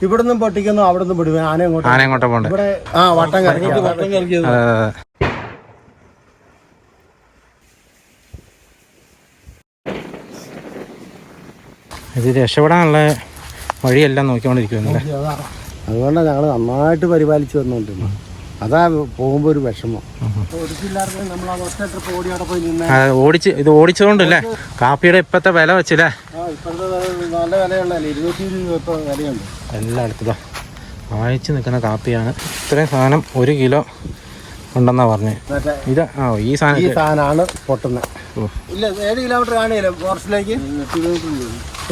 ഇവിടുന്ന് പൊട്ടിക്കുന്നു, അവിടുന്ന് വിടും. ആന എങ്ങോട്ടാ പോകണ്ടേ? ഇവിടെ വട്ടം കറക്കി. ഇത് രക്ഷപ്പെടാനുള്ള വഴിയെല്ലാം നോക്കിക്കൊണ്ടിരിക്കുമല്ലേ. അതുകൊണ്ടാണ് ഞങ്ങൾ നന്നായിട്ട് പരിപാലിച്ച് വന്നുകൊണ്ടിരുന്നത്. അതാ പോകുമ്പോൾ ഒരു വിഷമം. ഇത് ഓടിച്ചതുകൊണ്ടല്ലേ കാപ്പിയുടെ ഇപ്പോഴത്തെ വില വെച്ചില്ലേ? നല്ല വിലയുള്ളതല്ലേ, 220 രൂപ ഇപ്പോൾ വിലയുണ്ട് എല്ലായിടത്തും. വായിച്ച് നിൽക്കുന്ന കാപ്പിയാണ്. ഇത്രയും സാധനം 1 കിലോ ഉണ്ടെന്നാ പറഞ്ഞത്. ഇത് ഈ സാധനമാണ് പൊട്ടുന്നത്. ഇല്ല, 7 കിലോമീറ്റർ കാണില്ല ഫോറസ്റ്റിലേക്ക്.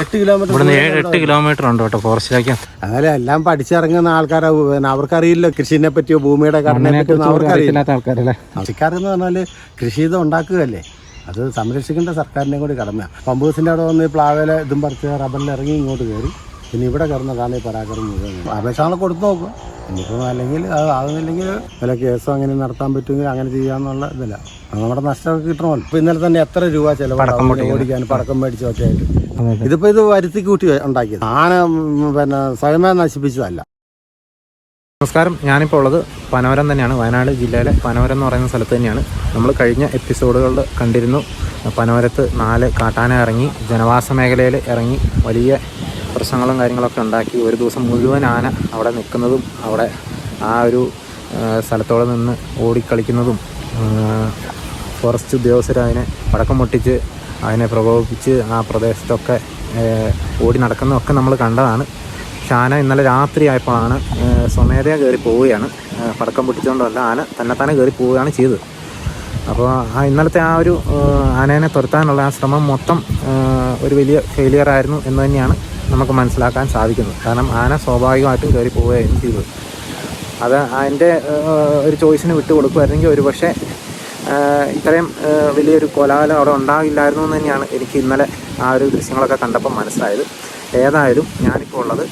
8 കിലോമീറ്റർ. ഇവിടുന്ന് 8 കിലോമീറ്റർ ഉണ്ട് കേട്ടോ ഫോറസ്റ്റിലേക്ക്. അതല്ല, എല്ലാം പഠിച്ചിറങ്ങുന്ന ആൾക്കാരാ. അവർക്കറിയില്ല കൃഷിനെ പറ്റിയോ ഭൂമിയുടെ ഘടനയെ പറ്റിയോ അവർക്കറിയില്ലാത്ത ആൾക്കാരല്ലേ. കൃഷിക്കാരെന്ന് പറഞ്ഞാൽ കൃഷി ഇത് ഉണ്ടാക്കുകയല്ലേ, അത് സംരക്ഷിക്കേണ്ട സർക്കാരിനെ കൂടി കടമയാണ്. പമ്പൂസിൻ്റെ അവിടെ വന്ന് പ്ലാവേല ഇതും പറിച്ച് റബ്ബറിൽ ഇറങ്ങി ഇങ്ങോട്ട് കയറി പിന്നെ ഇവിടെ കിടന്നതാണ് ഈ പരാക്രമം മുഴുവൻ. അപേക്ഷകൾ കൊടുത്തു നോക്കുക. ഇനിയിപ്പോൾ അല്ലെങ്കിൽ അത് ആകുന്നില്ലെങ്കിൽ വല്ല കേസോ അങ്ങനെ നടത്താൻ പറ്റുമെങ്കിൽ അങ്ങനെ ചെയ്യാന്നുള്ള ഇതില്ല. നമ്മുടെ നഷ്ടമൊക്കെ കിട്ടണമല്ലോ. ഇപ്പോൾ ഇന്നലെ തന്നെ എത്ര രൂപ ചിലവ് ഓടിക്കാൻ പടക്കം മേടിച്ച് ഒറ്റയായിട്ട്. ഇതിപ്പോൾ ഇത് വരുത്തി കൂട്ടി ഉണ്ടാക്കിയത്. ആന പിന്നെ സ്വയമേ നശിപ്പിച്ചതല്ല. നമസ്കാരം, ഞാനിപ്പോൾ ഉള്ളത് പനവരം തന്നെയാണ്. വയനാട് ജില്ലയിലെ പനവരം എന്ന് പറയുന്ന സ്ഥലത്ത് തന്നെയാണ്. നമ്മൾ കഴിഞ്ഞ എപ്പിസോഡുകളിൽ കണ്ടിരുന്നു പനവരത്ത് 4 കാട്ടാന ഇറങ്ങി ജനവാസ മേഖലയിൽ ഇറങ്ങി വലിയ പ്രശ്നങ്ങളും കാര്യങ്ങളൊക്കെ ഉണ്ടാക്കി. ഒരു ദിവസം മുഴുവൻ ആന അവിടെ നിൽക്കുന്നതും അവിടെ ആ ഒരു സ്ഥലത്തോടെ നിന്ന് ഓടിക്കളിക്കുന്നതും ഫോറസ്റ്റ് ഉദ്യോഗസ്ഥർ അതിനെ പടക്കം പൊട്ടിച്ച് അതിനെ പ്രകോപിപ്പിച്ച് ആ പ്രദേശത്തൊക്കെ ഓടി നടക്കുന്നതൊക്കെ നമ്മൾ കണ്ടതാണ്. പക്ഷെ ആന ഇന്നലെ രാത്രി ആയപ്പോഴാണ് സ്വമേധയാ കയറി പോവുകയാണ്. പടക്കം പൊട്ടിച്ചുകൊണ്ടല്ല, ആന തന്നെത്താനെ കയറി പോവുകയാണ് ചെയ്തത്. അപ്പോൾ ഇന്നലത്തെ ആ ഒരു ആനേനെ തുരത്താനുള്ള ആ ശ്രമം മൊത്തം ഒരു വലിയ ഫെയിലിയർ ആയിരുന്നു എന്ന് തന്നെയാണ് നമുക്ക് മനസ്സിലാക്കാൻ സാധിക്കുന്നത്. കാരണം ആന സ്വാഭാവികമായിട്ടും കയറി പോവുകയായിരുന്നു ചെയ്തത്. അത് അതിൻ്റെ ഒരു ചോയ്സിന് വിട്ടു കൊടുക്കുമായിരുന്നെങ്കിൽ ഒരു പക്ഷേ ഇത്രയും വലിയൊരു കോലാഹലം അവിടെ ഉണ്ടാകില്ലായിരുന്നു എന്ന് തന്നെയാണ് എനിക്ക് ഇന്നലെ ആ ഒരു ദൃശ്യങ്ങളൊക്കെ കണ്ടപ്പോൾ മനസ്സിലായത്. ഏതായാലും ഞാനിപ്പോൾ ഉള്ളത്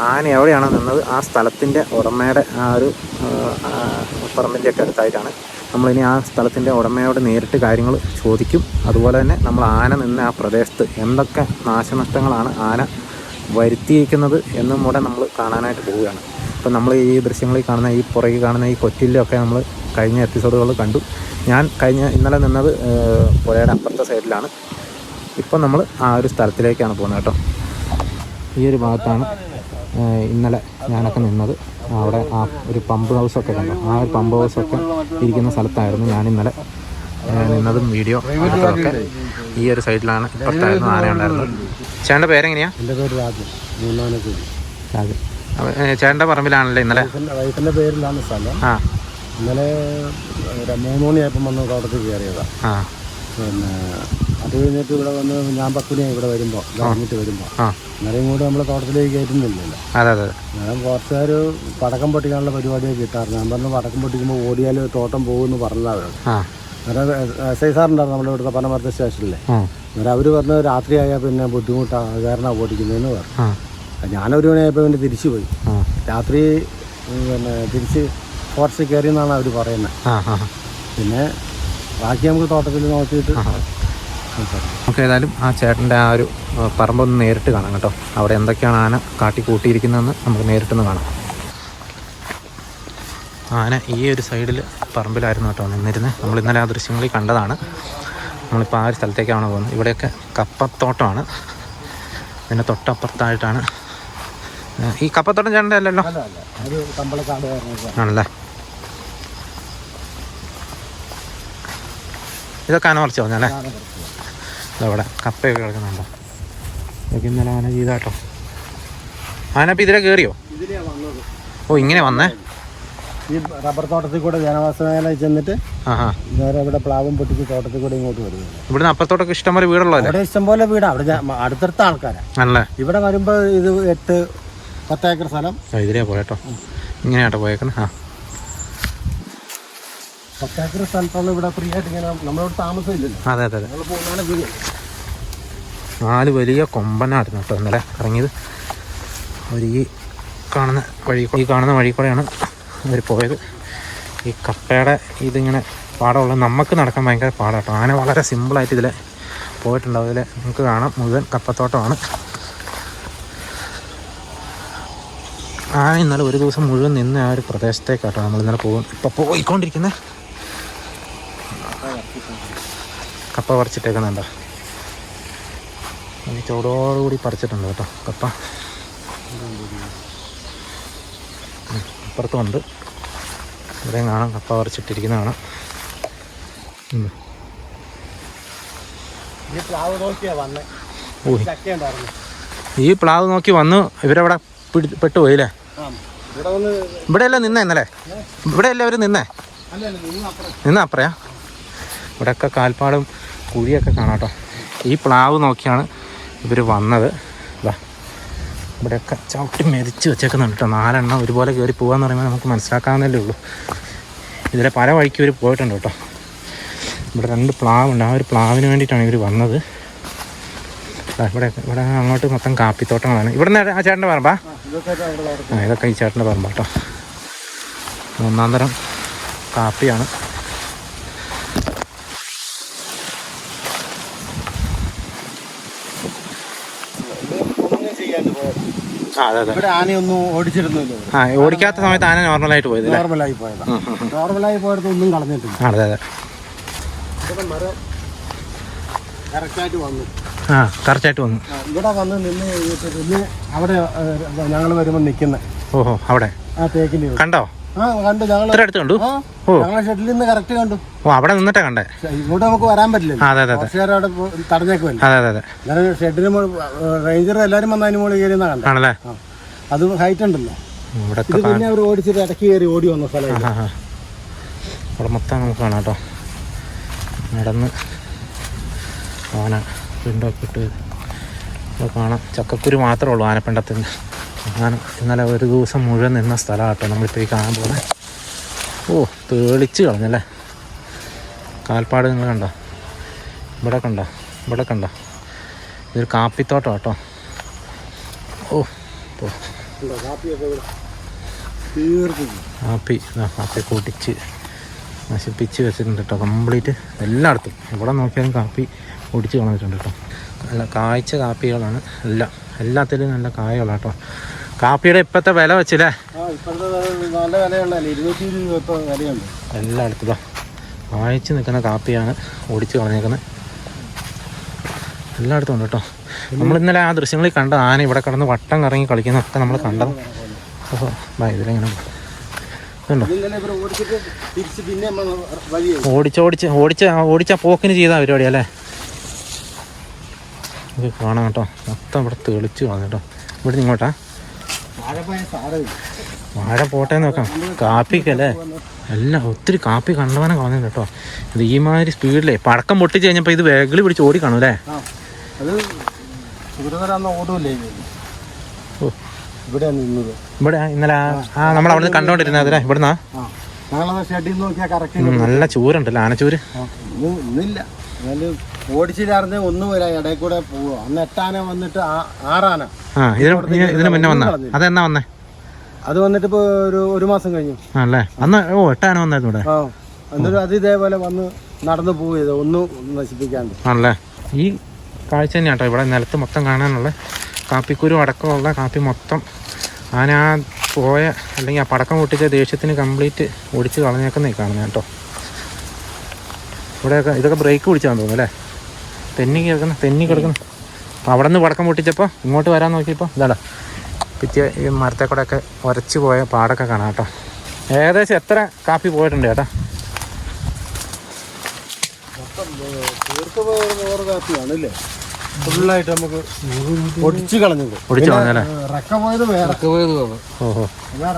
ആന എവിടെയാണ് നിന്നത് ആ സ്ഥലത്തിൻ്റെ ഉടമയുടെ ആ ഒരു പറമ്പിൻ്റെയൊക്കെ അടുത്തായിട്ടാണ്. നമ്മളിനി ആ സ്ഥലത്തിൻ്റെ ഉടമയോട് നേരിട്ട് കാര്യങ്ങൾ ചോദിക്കും. അതുപോലെ തന്നെ നമ്മൾ ആന നിന്ന ആ പ്രദേശത്ത് എന്തൊക്കെ നാശനഷ്ടങ്ങളാണ് ആന വരുത്തിയിരിക്കുന്നത് എന്നും കൂടെ നമ്മൾ കാണാനായിട്ട് പോവുകയാണ്. ഇപ്പം നമ്മൾ ഈ ദൃശ്യങ്ങളിൽ കാണുന്ന ഈ പുറകിൽ കാണുന്ന ഈ കൊറ്റിലൊക്കെ നമ്മൾ കഴിഞ്ഞ എപ്പിസോഡുകളിൽ കണ്ടു. ഞാൻ ഇന്നലെ നിന്നത് പുഴയുടെ അപ്പുറത്തെ സൈഡിലാണ്. ഇപ്പം നമ്മൾ ആ ഒരു സ്ഥലത്തിലേക്കാണ് പോകുന്നത് കേട്ടോ. ഈ ഒരു ഭാഗത്താണ് ഇന്നലെ ഞാനൊക്കെ നിന്നത്. അവിടെ ആ ഒരു പമ്പ് ഹൗസൊക്കെ കണ്ടു. ആ ഒരു പമ്പ് ഹൗസൊക്കെ ഇരിക്കുന്ന സ്ഥലത്തായിരുന്നു ഞാൻ ഇന്നലെ നിന്നതും വീഡിയോ എടുത്തതൊക്കെ. ഈ ഒരു സൈഡിലാണ് ഇപ്പുറത്തായിരുന്നു ആന ഉണ്ടായിരുന്നത്. ചേട്ടൻ്റെ പേരെങ്ങനെയാണ്? എൻ്റെ പേര് രാജൻ. രാജൻ. ചേട്ടൻ്റെ പറമ്പിലാണല്ലേ ഇന്നലെ? വൈഫിൻ്റെ പേരിലാണ് സ്ഥലം. ഇന്നലെ 3 മണിയായപ്പം വന്ന് തോട്ടത്തിൽ കയറിയതാണ്. പിന്നെ അത് കഴിഞ്ഞിട്ട് ഇവിടെ വന്ന് ഞാൻ 10 മണിയായി ഇവിടെ വരുമ്പോൾ ഇറങ്ങിയിട്ട് വരുമ്പോൾ. അന്നേരം കൂടെ നമ്മൾ തോട്ടത്തിലേക്ക് കയറ്റുന്നില്ലല്ലോ. അന്നേരം കുറച്ചുകാർ പടക്കം പൊട്ടിക്കാനുള്ള പരിപാടിയൊക്കെ കിട്ടാറുണ്ട്. ഞാൻ പറഞ്ഞു പടക്കം പൊട്ടിക്കുമ്പോൾ ഓടിയാൽ തോട്ടം പോകുമെന്ന് പറഞ്ഞതാണ്. അന്നേരം SI സാറുണ്ടായിരുന്നു നമ്മുടെ ഇവിടുത്തെ പനമരത്തെ സ്റ്റേഷനിലെ. അന്നേരം അവർ പറഞ്ഞ് രാത്രിയായാൽ പിന്നെ ബുദ്ധിമുട്ടാണ് കാരണം ഓടിക്കുന്നതെന്ന് പറഞ്ഞു. ഞാനൊരു മണിയായപ്പോൾ പിന്നെ തിരിച്ചു പോയി. രാത്രി പിന്നെ തിരിച്ച് ഫോറസ്റ്റ് കയറി എന്നാണ് അവർ പറയുന്നത്. പിന്നെ ബാക്കി നമുക്ക് തോട്ടത്തിൽ നോക്കിയിട്ട് നമുക്ക് ഏതായാലും ആ ചേട്ടൻ്റെ ആ ഒരു പറമ്പൊന്ന് നേരിട്ട് കാണാം കേട്ടോ. അവിടെ എന്തൊക്കെയാണ് ആന കാട്ടിക്കൂട്ടിയിരിക്കുന്നതെന്ന് നമുക്ക് നേരിട്ടൊന്ന് കാണാം. ആന ഈ ഒരു സൈഡിൽ പറമ്പിലായിരുന്നു കേട്ടോ നിന്നിരുന്നത്. നമ്മൾ ഇന്നലെ ആ ദൃശ്യങ്ങളിൽ കണ്ടതാണ്. നമ്മളിപ്പോൾ ആ ഒരു സ്ഥലത്തേക്കാണ് പോകുന്നത്. ഇവിടെയൊക്കെ കപ്പത്തോട്ടമാണ്. പിന്നെ തൊട്ടപ്പുറത്തായിട്ടാണ് ഈ കപ്പത്തോട്ടം ചേട്ടൻ്റെ അല്ലല്ലോ? ആണല്ലേ. ഇതൊക്കെ ആന പറിച്ചു പറഞ്ഞല്ലേ? ഇതവിടെ കപ്പയൊക്കെ കിടക്കുന്നുണ്ടോ? ഇതൊക്കെ ഇന്നലെ ആന ചെയ്താട്ടോ. ആന ഇപ്പം ഇതിലെ കയറിയോ? ഓ, ഇങ്ങനെ വന്നേ? ഈ റബ്ബർ തോട്ടത്തിൽ കൂടെ ജനവാസ മേഖല ചെന്നിട്ട് നേരെ ഇവിടെ പ്ലാവും പൊട്ടിച്ച് തോട്ടത്തിൽ കൂടെ ഇങ്ങോട്ട് വരുന്നത്. ഇവിടുന്ന് അപ്പുറത്തോട്ടൊക്കെ ഇഷ്ടംപോലെ വീടുള്ളതല്ലേ? ഇവിടെ ഇഷ്ടംപോലെ വീടാണ്. അവിടെ അടുത്തടുത്ത ആൾക്കാരാണ്. ഇവിടെ വരുമ്പോൾ ഇത് 8-10 ഏക്കർ സ്ഥലം ഇതിലേ പോയട്ടോ. ഇങ്ങനെയാട്ടോ പോയേക്കണേ. 10 ഏക്കർ സ്ഥലത്താണ് ഇവിടെ ഫ്രീ ആയിട്ട് ഇങ്ങനെ നമ്മളിവിടെ താമസമില്ലല്ലോ. അതെ. 4 വലിയ കൊമ്പനായിരുന്നു കേട്ടോ ഇന്നലെ ഇറങ്ങിയത്. അവർ ഈ കാണുന്ന വഴി കൂടെയാണ് അവർ പോയത്. ഈ കപ്പയുടെ ഇതിങ്ങനെ പാടമുള്ള നമുക്ക് നടക്കാൻ ഭയങ്കര പാടാട്ടോ. ആന വളരെ സിമ്പിളായിട്ട് ഇതിൽ പോയിട്ടുണ്ടാവും. ഇതിൽ നമുക്ക് കാണാം മുഴുവൻ കപ്പത്തോട്ടമാണ്. ആന ഇന്നലെ ഒരു ദിവസം മുഴുവൻ നിന്ന് ആ ഒരു പ്രദേശത്തേക്കാട്ടോ നമ്മൾ ഇന്നലെ പോയിക്കൊണ്ടിരിക്കുന്നത്. കപ്പ പറിച്ചിട്ടേക്കുന്നുണ്ടോ? ഈ ചോടോടുകൂടി പറിച്ചിട്ടുണ്ട് കേട്ടോ കപ്പ. അപ്പുറത്തുമുണ്ട്, ഇവിടെയും കാണാം കപ്പ പറിച്ചിട്ടിരിക്കുന്ന കാണാം. ഈ പ്ലാവ് നോക്കി വന്നു ഇവരവിടെ പെട്ടുപോയില്ലേ? ഇവിടെയല്ലേ നിന്നേ ഇന്നലെ? ഇവിടെയല്ലേ അവർ നിന്നേ? അപ്പറയാ? ഇവിടെയൊക്കെ കാൽപ്പാടും കുഴിയൊക്കെ കാണാം കേട്ടോ. ഈ പ്ലാവ് നോക്കിയാണ് ഇവർ വന്നത്. ഇവിടെയൊക്കെ ചവിട്ടി മെതിച്ച് വെച്ചേക്കുന്നുണ്ട് കേട്ടോ. 4 എണ്ണം ഒരുപോലെ കയറി പോകാമെന്ന് പറയുമ്പോൾ നമുക്ക് മനസ്സിലാക്കാവുന്നതല്ലേ ഉള്ളൂ. ഇതിലെ പല വഴിക്ക് ഇവർ പോയിട്ടുണ്ട് കേട്ടോ. ഇവിടെ 2 പ്ലാവുണ്ട്. ആ ഒരു പ്ലാവിന് വേണ്ടിയിട്ടാണ് ഇവർ വന്നത്. ഇവിടെ അങ്ങോട്ട് മൊത്തം കാപ്പിത്തോട്ടങ്ങളാണ്. ഇവിടുന്ന് ആ ചേട്ടൻ്റെ പറമ്പാ? ഇതൊക്കെ ഈ ചേട്ടൻ്റെ പറമ്പാ കേട്ടോ. 1-ാം തരം കാപ്പിയാണ്. ആനയൊന്നും ഓടിച്ചിരുന്നില്ല. ഓടിക്കാത്ത സമയത്ത് ആന നോർമലായിട്ട് പോയത്. നോർമലായി പോയത് ഒന്നും കളഞ്ഞിട്ടില്ല. അതെ അതെ. കറക്റ്റായിട്ട് വന്നു. കറക്റ്റായിട്ട് വന്നു. ഇവിടെ വന്ന് നിന്ന് കഴിഞ്ഞിട്ട് പിന്നെ അവിടെ ഞങ്ങൾ വരുമ്പോൾ നിൽക്കുന്നത്. ഓഹോ, അവിടെ ആ തേക്കിൽ കണ്ടോ? കണ്ടു. ഞങ്ങൾ അടുത്ത് കണ്ടു. ഞങ്ങളെ ഷെഡിൽ നിന്ന് കറക്റ്റ് കണ്ടു. അവിടെ നിന്നിട്ടാ കണ്ടേ? ഇങ്ങോട്ട് നമുക്ക് വരാൻ പറ്റില്ല. അവിടെ തടഞ്ഞേക്കുമല്ലോ. അന്നേരം ഷെഡിന് റേഞ്ചർ എല്ലാവരും വന്ന് അതിന് മുകളിൽ കയറിയെന്നാ കണ്ടേ? ആണല്ലേ? അത് ഹൈറ്റ് ഉണ്ടല്ലോ. ഇത് പിന്നെ അവർ ഓടിച്ചിട്ട് ഇടയ്ക്ക് കയറി ഓടി വന്ന സ്ഥലം. അവിടെ മൊത്തം നമുക്ക് കാണാം കേട്ടോ. നടന്ന് ആന പിണ്ടൊക്കെ ഇട്ട് കാണാം. ചക്കക്കുരു മാത്രമേ ഉള്ളൂ ആനപ്പിണ്ടത്തിന്. ആന ഇന്നലെ ഒരു ദിവസം മുഴുവൻ നിന്ന സ്ഥലം കേട്ടോ നമ്മളിപ്പോൾ ഈ കാണാൻ പോലെ. തേളിച്ച് കളഞ്ഞല്ലേ കാൽപ്പാട്. നിങ്ങൾ കണ്ടോ? ഇവിടെ കണ്ടോ? ഇതൊരു കാപ്പിത്തോട്ടം കേട്ടോ. കാപ്പി പൊട്ടിച്ച് നശിപ്പിച്ച് വെച്ചിട്ടുണ്ട് കേട്ടോ കംപ്ലീറ്റ്. എല്ലായിടത്തും എവിടെ നോക്കിയാലും കാപ്പി പൊടിച്ച് കളഞ്ഞിട്ടുണ്ട് കേട്ടോ. നല്ല കായ്ച്ച കാപ്പികളാണ് എല്ലാത്തിലും നല്ല കായകളാണ് കേട്ടോ. കാപ്പിയുടെ ഇപ്പോഴത്തെ വില വെച്ചില്ലേ? എല്ലായിടത്തും കായ്ച്ച് നിൽക്കുന്ന കാപ്പിയാണ് ഓടിച്ച് കളഞ്ഞേക്കുന്നത്. എല്ലായിടത്തും ഉണ്ട് കേട്ടോ. നമ്മളിന്നലെ ആ ദൃശ്യങ്ങളിൽ കണ്ട ആന ഇവിടെ കിടന്ന് വട്ടം കറങ്ങി കളിക്കുന്നതൊക്കെ നമ്മൾ കണ്ടത്. ഇതിലെങ്ങനെ ഉണ്ടോ? ഓടിച്ച പോക്കിന് ചെയ്ത പരിപാടി അല്ലേ? ഇത് കാണാം കേട്ടോ. മൊത്തം ഇവിടെ തെളിച്ച് കാണാം കേട്ടോ. ഇവിടെ ഇങ്ങോട്ടാ വാഴ പോട്ടെ നോക്കാം. കാപ്പിക്കല്ലേ എല്ലാം ഒത്തിരി കാപ്പി കണ്ടവനെ കളഞ്ഞു കേട്ടോ. ഇത് ഈ മാതിരി സ്പീഡിലേ പടക്കം പൊട്ടിച്ച് കഴിഞ്ഞപ്പോൾ ഇത് വേഗിൽ പിടിച്ച് ഓടി കാണും അല്ലേ? ഇവിടെ ഇന്നലെ നമ്മളവിടെ നിന്ന് കണ്ടോണ്ടിരുന്നത് അതിലെ ഇവിടുന്നാ നല്ല ചൂരുണ്ടല്ലോ, ആനച്ചൂര്. ഓടിച്ചില്ലായിരുന്നേ ഒന്നുമില്ല, ഇടയിൽ കൂടെ പോവുക. അന്ന് 8 ആന വന്നിട്ട് 6 ആന. ഇതിന് മുന്നേ വന്നേ? അതെന്നാ വന്നേ? അത് വന്നിട്ട് ഇപ്പൊ ഒരു മാസം കഴിഞ്ഞു അല്ലേ? അന്ന് 8 ആന വന്നായിരുന്നു ഇവിടെ. എന്നിട്ട് അത് ഇതേപോലെ വന്ന് നടന്നു പോയത് ഒന്നും നശിപ്പിക്കാണ്ട് ആണല്ലേ? ഈ കാഴ്ച തന്നെയാണ് കേട്ടോ ഇവിടെ നിലത്ത് മൊത്തം കാണാനുള്ള. കാപ്പിക്കുരു അടക്കമുള്ള കാപ്പി മൊത്തം ആന പോയ അല്ലെങ്കിൽ ആ പടക്കം പൊട്ടിച്ച ദേഷ്യത്തിന് കംപ്ലീറ്റ് ഓടിച്ച് കളഞ്ഞേക്കുന്നേ കാണുന്നത് കേട്ടോ. ഇവിടെയൊക്കെ ഇതൊക്കെ ബ്രേക്ക് പിടിച്ചാന്ന് തോന്നുന്നു അല്ലേ? തെന്നി കിടക്കുന്നു. അപ്പോൾ അവിടെ നിന്ന് പടക്കം പൊട്ടിച്ചപ്പോൾ ഇങ്ങോട്ട് വരാൻ നോക്കിയപ്പോൾ ഇതാടാ പിറ്റേ ഈ മരത്തെ കൂടെ ഒക്കെ ഉരച്ച് പോയ പാടൊക്കെ കാണാം കേട്ടോ. ഏകദേശം എത്ര കാപ്പി പോയിട്ടുണ്ട് ചേട്ടാ? ഫുള്ളായിട്ട് നമുക്ക് ഒടിച്ചു കളഞ്ഞത്. റക്ക പോയത് ഓഹോ,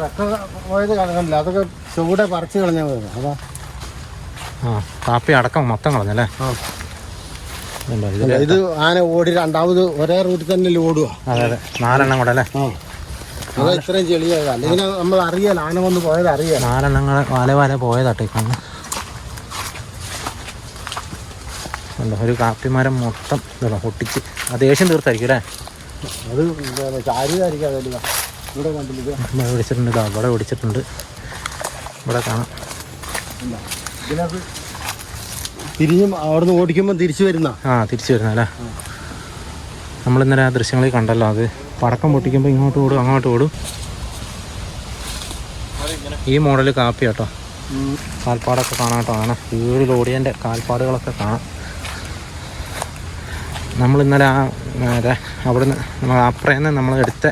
റക്ക പോയത് കളഞ്ഞില്ല, അതൊക്കെ ചൂടെ പറിച്ച് കളഞ്ഞത്. അതാ കാപ്പി അടക്കം മൊത്തം കളഞ്ഞല്ലേ? ഇത് ആന ഓടി രണ്ടാമത് ഒരേ റൂട്ടിൽ തന്നെ ഓടുക. അതെ 4 എണ്ണം കൂടെ അല്ലേ? അതാ ഇത്രയും ചെളിയായത്. അല്ലെങ്കിൽ നമ്മൾ അറിയാലോ ആന വന്ന് പോയത് അറിയാം. 4 എണ്ണം വാല പോയതാട്ടെ കാണുന്നു. ഒരു കാപ്പിമരം മൊത്തം പൊട്ടിച്ച് ആ ദേഷ്യം തീർത്തായിരിക്കും അല്ലേ? അത് ചാരിയതായിരിക്കും. അതല്ല ഇവിടെ കണ്ടില്ല, ഇവിടെ ഓടിച്ചിട്ടുണ്ട്. അവിടെ ഓടിച്ചിട്ടുണ്ട്, ഇവിടെ കാണാം. ഇതിനകത്ത് തിരിഞ്ഞും അവിടെ നിന്ന് ഓടിക്കുമ്പോൾ തിരിച്ചു വരുന്ന അല്ലേ? നമ്മളിന്നലെ ആ ദൃശ്യങ്ങളിൽ കണ്ടല്ലോ. അത് പടക്കം പൊട്ടിക്കുമ്പോൾ ഇങ്ങോട്ട് ഓടും അങ്ങോട്ട് ഓടും. ഈ മോഡൽ കാപ്പി കേട്ടോ. കാൽപ്പാടൊക്കെ കാണാം കേട്ടോ. അങ്ങനെ വീടിലോടിയൻ്റെ കാൽപ്പാടുകളൊക്കെ കാണാം. നമ്മളിന്നലെ അവിടുന്ന് നമ്മൾ അപ്പുറേന്ന് നമ്മൾ എടുത്ത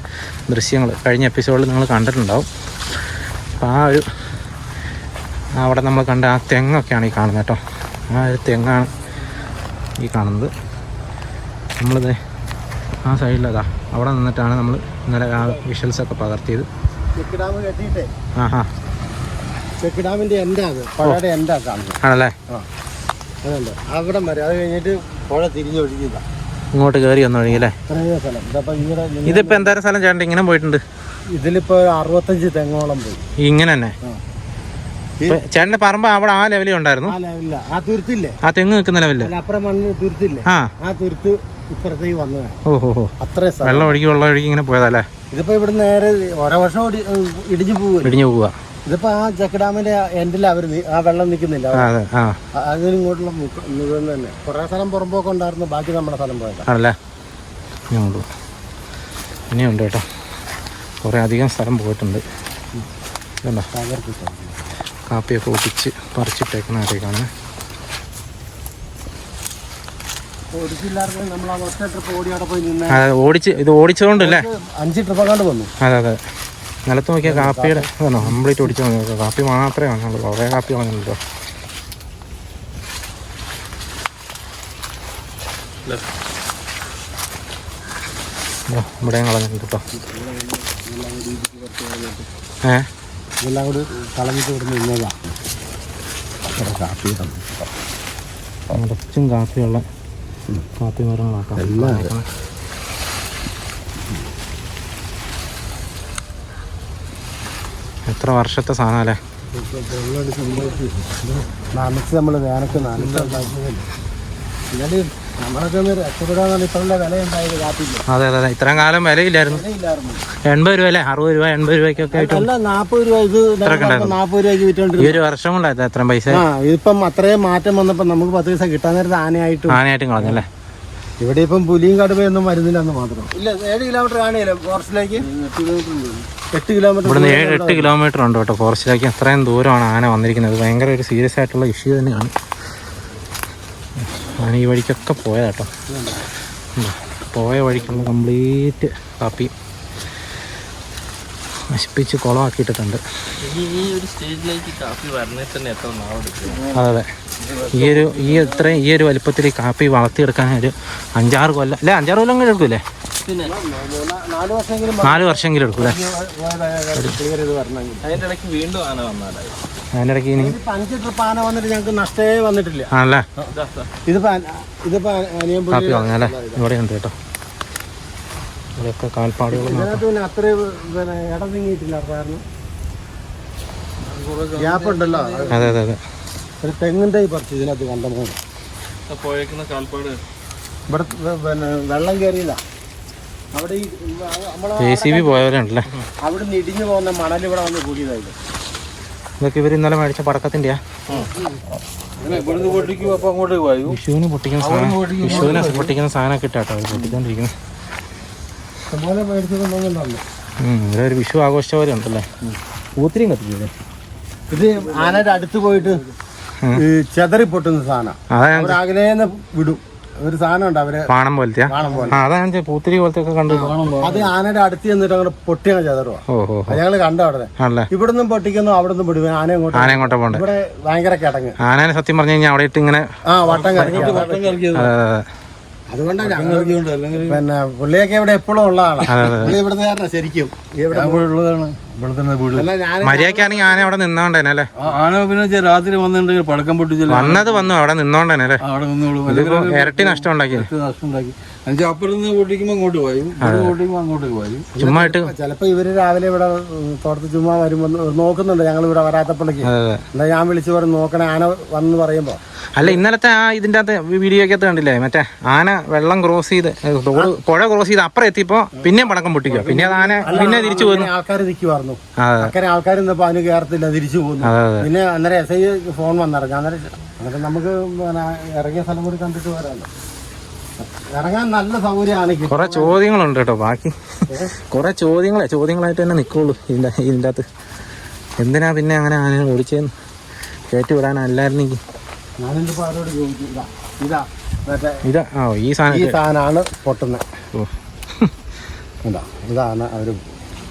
ദൃശ്യങ്ങൾ കഴിഞ്ഞ എപ്പിസോഡിൽ നിങ്ങൾ കണ്ടിട്ടുണ്ടാവും. അപ്പോൾ അവിടെ നമ്മൾ കണ്ട ആ തെങ്ങൊക്കെയാണ് ഈ കാണുന്നത് കേട്ടോ. ആ ഒരു തെങ്ങാണ് ഈ കാണുന്നത്. നമ്മളിത് ആ സൈഡിലതാ അവിടെ നിന്നിട്ടാണ് നമ്മൾ ഇന്നലെ ആ വിഷ്വൽസൊക്കെ പകർത്തിയത്. ചെക്ക് ഡാം കെട്ടിയിട്ടേ ചെക്ക് ഡാമിൻ്റെ എൻ്റെ അത് പുഴയുടെ എൻ്റെ കാണുന്നത് ആണല്ലേ. അതുണ്ട് അവിടം വരെ. അത് കഴിഞ്ഞിട്ട് പുഴ തിരിഞ്ഞൊഴുകിയതാ ഇങ്ങോട്ട് കയറി വന്നു ഒഴുകിയല്ലേ. സ്ഥലം ഇതപ്പോൾ ഇവിടെ ഇതിപ്പോൾ എന്തായാലും സ്ഥലം ചേട്ടൻ ഇങ്ങനെ പോയിട്ടുണ്ട്. ഇതിലിപ്പോൾ 65 തെങ്ങോളം പോയി ഇങ്ങനെ തന്നെ. ചേട്ടൻ്റെ പറമ്പ് അവിടെ ആ ലെവലിൽ ഉണ്ടായിരുന്നു. ആ തുരുത്തില്ലേ, ആ തെങ്ങ് നിൽക്കുന്ന ലെവലില് അപ്പുറം മണ്ണ് തുരുത്തില്ലേ, ആ തുരുത്ത് ഇപ്പുറത്തേക്ക് വന്നതാണ്. ഓഹോ, അത്രയും വെള്ളം ഒഴുകി ഇങ്ങനെ പോയതല്ലേ. ഇതിപ്പോ ഇവിടെ നേരെ ഓരോ വർഷം ഇടിഞ്ഞു പോവുക. ഇതിപ്പോ ആ ചെക്ക് ഡാമിന്റെ എൻഡിൽ ആ വെള്ളം നിൽക്കുന്നില്ല. അതിന് ഇങ്ങോട്ടുള്ള മുഴുവൻ തന്നെ കുറെ സ്ഥലം പുറമ്പോക്കെ ഉണ്ടായിരുന്നു. ബാക്കി നമ്മുടെ സ്ഥലം പോയതാണല്ലേ. ഇനിയുണ്ട് കേട്ടോ, കുറെ അധികം സ്ഥലം പോയിട്ടുണ്ട്. കാപ്പിയൊക്കെ ഒട്ടിച്ച് പറിച്ചിട്ടേക്കുന്നതായിട്ടാണ്. ഇത് ഓടിച്ചതുകൊണ്ടല്ലേ 5 ട്രിപ്പ് വന്നു. അതെ. നിലത്ത് നോക്കിയാൽ കാപ്പിയുടെ കംപ്ലീറ്റ് ഓടിച്ചു നോക്കുക. കാപ്പി മാത്രമേ വന്നുള്ളൂ. കുറേ കാപ്പി വന്നിട്ടുണ്ടോ. ഇവിടെയും കളഞ്ഞിട്ടുണ്ട് കേട്ടോ. ഇതെല്ലാം കൂടി കളഞ്ഞിട്ട് ഇവിടുന്ന് ഇന്നതാ കാപ്പി നിറച്ചും കാപ്പിയുള്ള കാപ്പി മരങ്ങളാക്കാം. എത്ര വർഷത്തെ സാധനമല്ലേ. നനച്ച് നമ്മൾ വേനക്ക് നമ്മളൊക്കെ ഒന്ന് രക്ഷപ്പെടാന്നാണ് ഇപ്പോഴുള്ള വില ഉണ്ടായത് കാപ്പിക്ക്. അതെ. ഇത്രയും കാലം വിലയില്ലായിരുന്നു. 80 രൂപ അല്ലേ, 60 രൂപ 80 രൂപയ്ക്കൊക്കെ ആയിട്ട്. അല്ല 40 രൂപ. ഇത് 40 രൂപയ്ക്ക് വിറ്റോണ്ട് ഈ ഒരു വർഷം കൊണ്ടായിരുന്നു എത്ര പൈസ. ഇതിപ്പം അത്രയും മാറ്റം വന്നപ്പോ നമുക്ക് 10 പൈസ കിട്ടാൻ നേരത്തെ ആനയായിട്ടും കളഞ്ഞല്ലേ. ഇവിടെ ഇപ്പം പുലിയും കടുവയൊന്നും വരുന്നില്ലെന്ന് മാത്രം. ഇല്ല 7 കിലോമീറ്റർ കാണിയല്ലോ ഫോറസ്റ്റിലേക്ക്. 8 കിലോമീറ്റർ. ഇവിടുന്ന് 7-8 കിലോമീറ്റർ ഉണ്ട് കേട്ടോ ഫോറസ്റ്റിലേക്ക്. അത്രയും ദൂരമാണ് ആന വന്നിരിക്കുന്നത്. ഭയങ്കര ഒരു സീരിയസ് ആയിട്ടുള്ള ഇഷ്യൂ തന്നെയാണ്. ആന ഈ വഴിക്കൊക്കെ പോയതാട്ടോ. പോയ വഴിക്കുള്ള കംപ്ലീറ്റ് കാപ്പി നശിപ്പിച്ച് കുളമാക്കിയിട്ടുണ്ട്. അതെ. ഈ ഒരു വലിപ്പത്തിൽ കാപ്പി വളർത്തിയെടുക്കാൻ ഒരു 5-6 കൊല്ലം അല്ലേ, 5-6 കൊല്ലം കൂടെ എടുക്കൂലേ. 4 വർഷമെങ്കിലും എടുക്കൂലേ. അതിൻ്റെ ഇടയ്ക്ക് ഇനി 5 ട്രിപ്പ് ആന വന്നിട്ട് ഞങ്ങൾക്ക് നഷ്ടമേ വന്നിട്ടില്ല. ആണല്ലേ. ഇതിപ്പോ കാപ്പി വാങ്ങാല്ലേ. ഇവിടെ ഉണ്ട് കേട്ടോ. ഇവിടെയൊക്കെ കാൽപ്പാടുകൾ അത്ര ഇടം നീങ്ങിയിട്ടില്ല. കാരണം ഗ്യാപ്പ് ഉണ്ടല്ലോ. അതെ. ഒരു തെങ്ങിൻ്റെ പറിച്ച് ഇതിനകത്ത് കണ്ടപ്പോൾ ഇവിടെ വെള്ളം കയറിയില്ല. അവിടെ JCB പോയവരുണ്ടല്ലേ. അവിടെ നിന്ന് ഇടിഞ്ഞു പോകുന്ന മണൽ ഇവിടെ വന്ന് കൂടിയതായിരുന്നു. ഇതൊക്കെ ഇവർ ഇന്നലെ മേടിച്ച പടക്കത്തിൻ്റെയാ. വിഷുവിന് പൊട്ടിക്കുന്ന സാധനമൊക്കെ ഇട്ടാട്ടോ അവർ പൊട്ടിക്കൊണ്ടിരിക്കുന്നത്. ഇവിടെ ഒരു വിഷു ആഘോഷിച്ച പോലെ ഉണ്ടല്ലേ. പൂത്തിരിയും കത്തിക്കില്ലേ. ഇത് ആനയുടെ അടുത്ത് പോയിട്ട് ചെതറി പൊട്ടുന്ന സാധനം. അകലേന്ന് വിടും. ഒരു സാധനം ഉണ്ട് അവര് പാണം പോലത്തെ. അതാണ് പൂത്തിരി പോലത്തെ ഒക്കെ കണ്ടു. അത് ആനയുടെ അടുത്ത് ചെന്നിട്ട് അങ്ങനെ പൊട്ടിയാണ് ചെതറുക. ഞങ്ങള് കണ്ടു അവിടെ. ഇവിടുന്ന് പൊട്ടിക്കുന്നു, അവിടെ നിന്ന് വിടും. ആന എങ്ങോട്ടാ പോകണ്ടേ. ഇവിടെ ഭയങ്കര കിടങ്ങ്. ആനേനെ സത്യം പറഞ്ഞു കഴിഞ്ഞാൽ അവിടെ ഇട്ട് ഇങ്ങനെ വട്ടം കളിക്കും. അതുകൊണ്ടാണ് പിന്നെ പുള്ളിയൊക്കെ ഇവിടെ എപ്പോഴും ഉള്ളതാണ്. പുള്ളി ഇവിടുത്തെ ശരിക്കും മര്യാദക്കാണെങ്കിൽ ആന അവിടെ നിന്നോണ്ടേനെ അല്ലേ. ആന പിന്നെ രാത്രി വന്നിട്ടുണ്ടെങ്കിൽ പടക്കം പൊട്ടിച്ചു വന്നു അവിടെ നിന്നോണ്ടേനെ അല്ലേ. ഇരട്ടി നഷ്ടം ഉണ്ടാക്കി. അപ്പുറത്ത് പൊട്ടിക്കുമ്പോ അങ്ങോട്ട് പോയി, അങ്ങോട്ട് പോയി. ചുമ്മാ ചിലപ്പോ ഇവര് രാവിലെ ഇവിടെ തോട്ടത്തിൽ ചുമ്മാ വരുമ്പോ നോക്കുന്നുണ്ട്. ഞങ്ങൾ ഇവിടെ വരാത്തപ്പോഴേക്ക് എന്താ ഞാൻ വിളിച്ചു പറഞ്ഞു നോക്കണേ ആന വന്ന് പറയുമ്പോ. അല്ല ഇന്നലത്തെ ആ ഇതിന്റെ അകത്ത് വീഡിയോക്കകത്ത് കണ്ടില്ലേ, മറ്റേ ആന വെള്ളം ക്രോസ് ചെയ്ത് പുഴ ക്രോസ് ചെയ്ത് അപ്പുറം എത്തിയപ്പോ പിന്നെയും പടക്കം പൊട്ടിക്കുക. പിന്നെ അത് ആന പിന്നെ തിരിച്ചു പോകുന്നു. ആൾക്കാർ നിൽക്കുമായിരുന്നു. അങ്ങനെ ആൾക്കാർ നിന്നപ്പോ അതിന് കയറത്തില്ല, തിരിച്ചു പോകുന്നു. പിന്നെ അന്നേരം SI ഫോൺ വന്നിറങ്ങി. അന്നേരം നമുക്ക് ഇറങ്ങിയ സ്ഥലം കൂടി കണ്ടിട്ട് വരാമല്ലോ. ഇറങ്ങാൻ നല്ല സൗകര്യമാണ്. കുറെ ചോദ്യങ്ങളുണ്ട് കേട്ടോ. ബാക്കി കുറെ ചോദ്യങ്ങളായിട്ട് തന്നെ നിൽക്കുള്ളൂ ഇതിൻ്റെ അകത്ത്. എന്തിനാ പിന്നെ അങ്ങനെ ആനയെ ഓടിച്ചേന്ന് കയറ്റി വിടാനല്ലായിരുന്നെങ്കിൽ. ഞാനെന്തിപ്പോൾ അവരോട് ചോദിക്കില്ല. ഇതാ ഈ സാധനമാണ് പൊട്ടുന്നത്. ഓ ഇതാണ് അവർ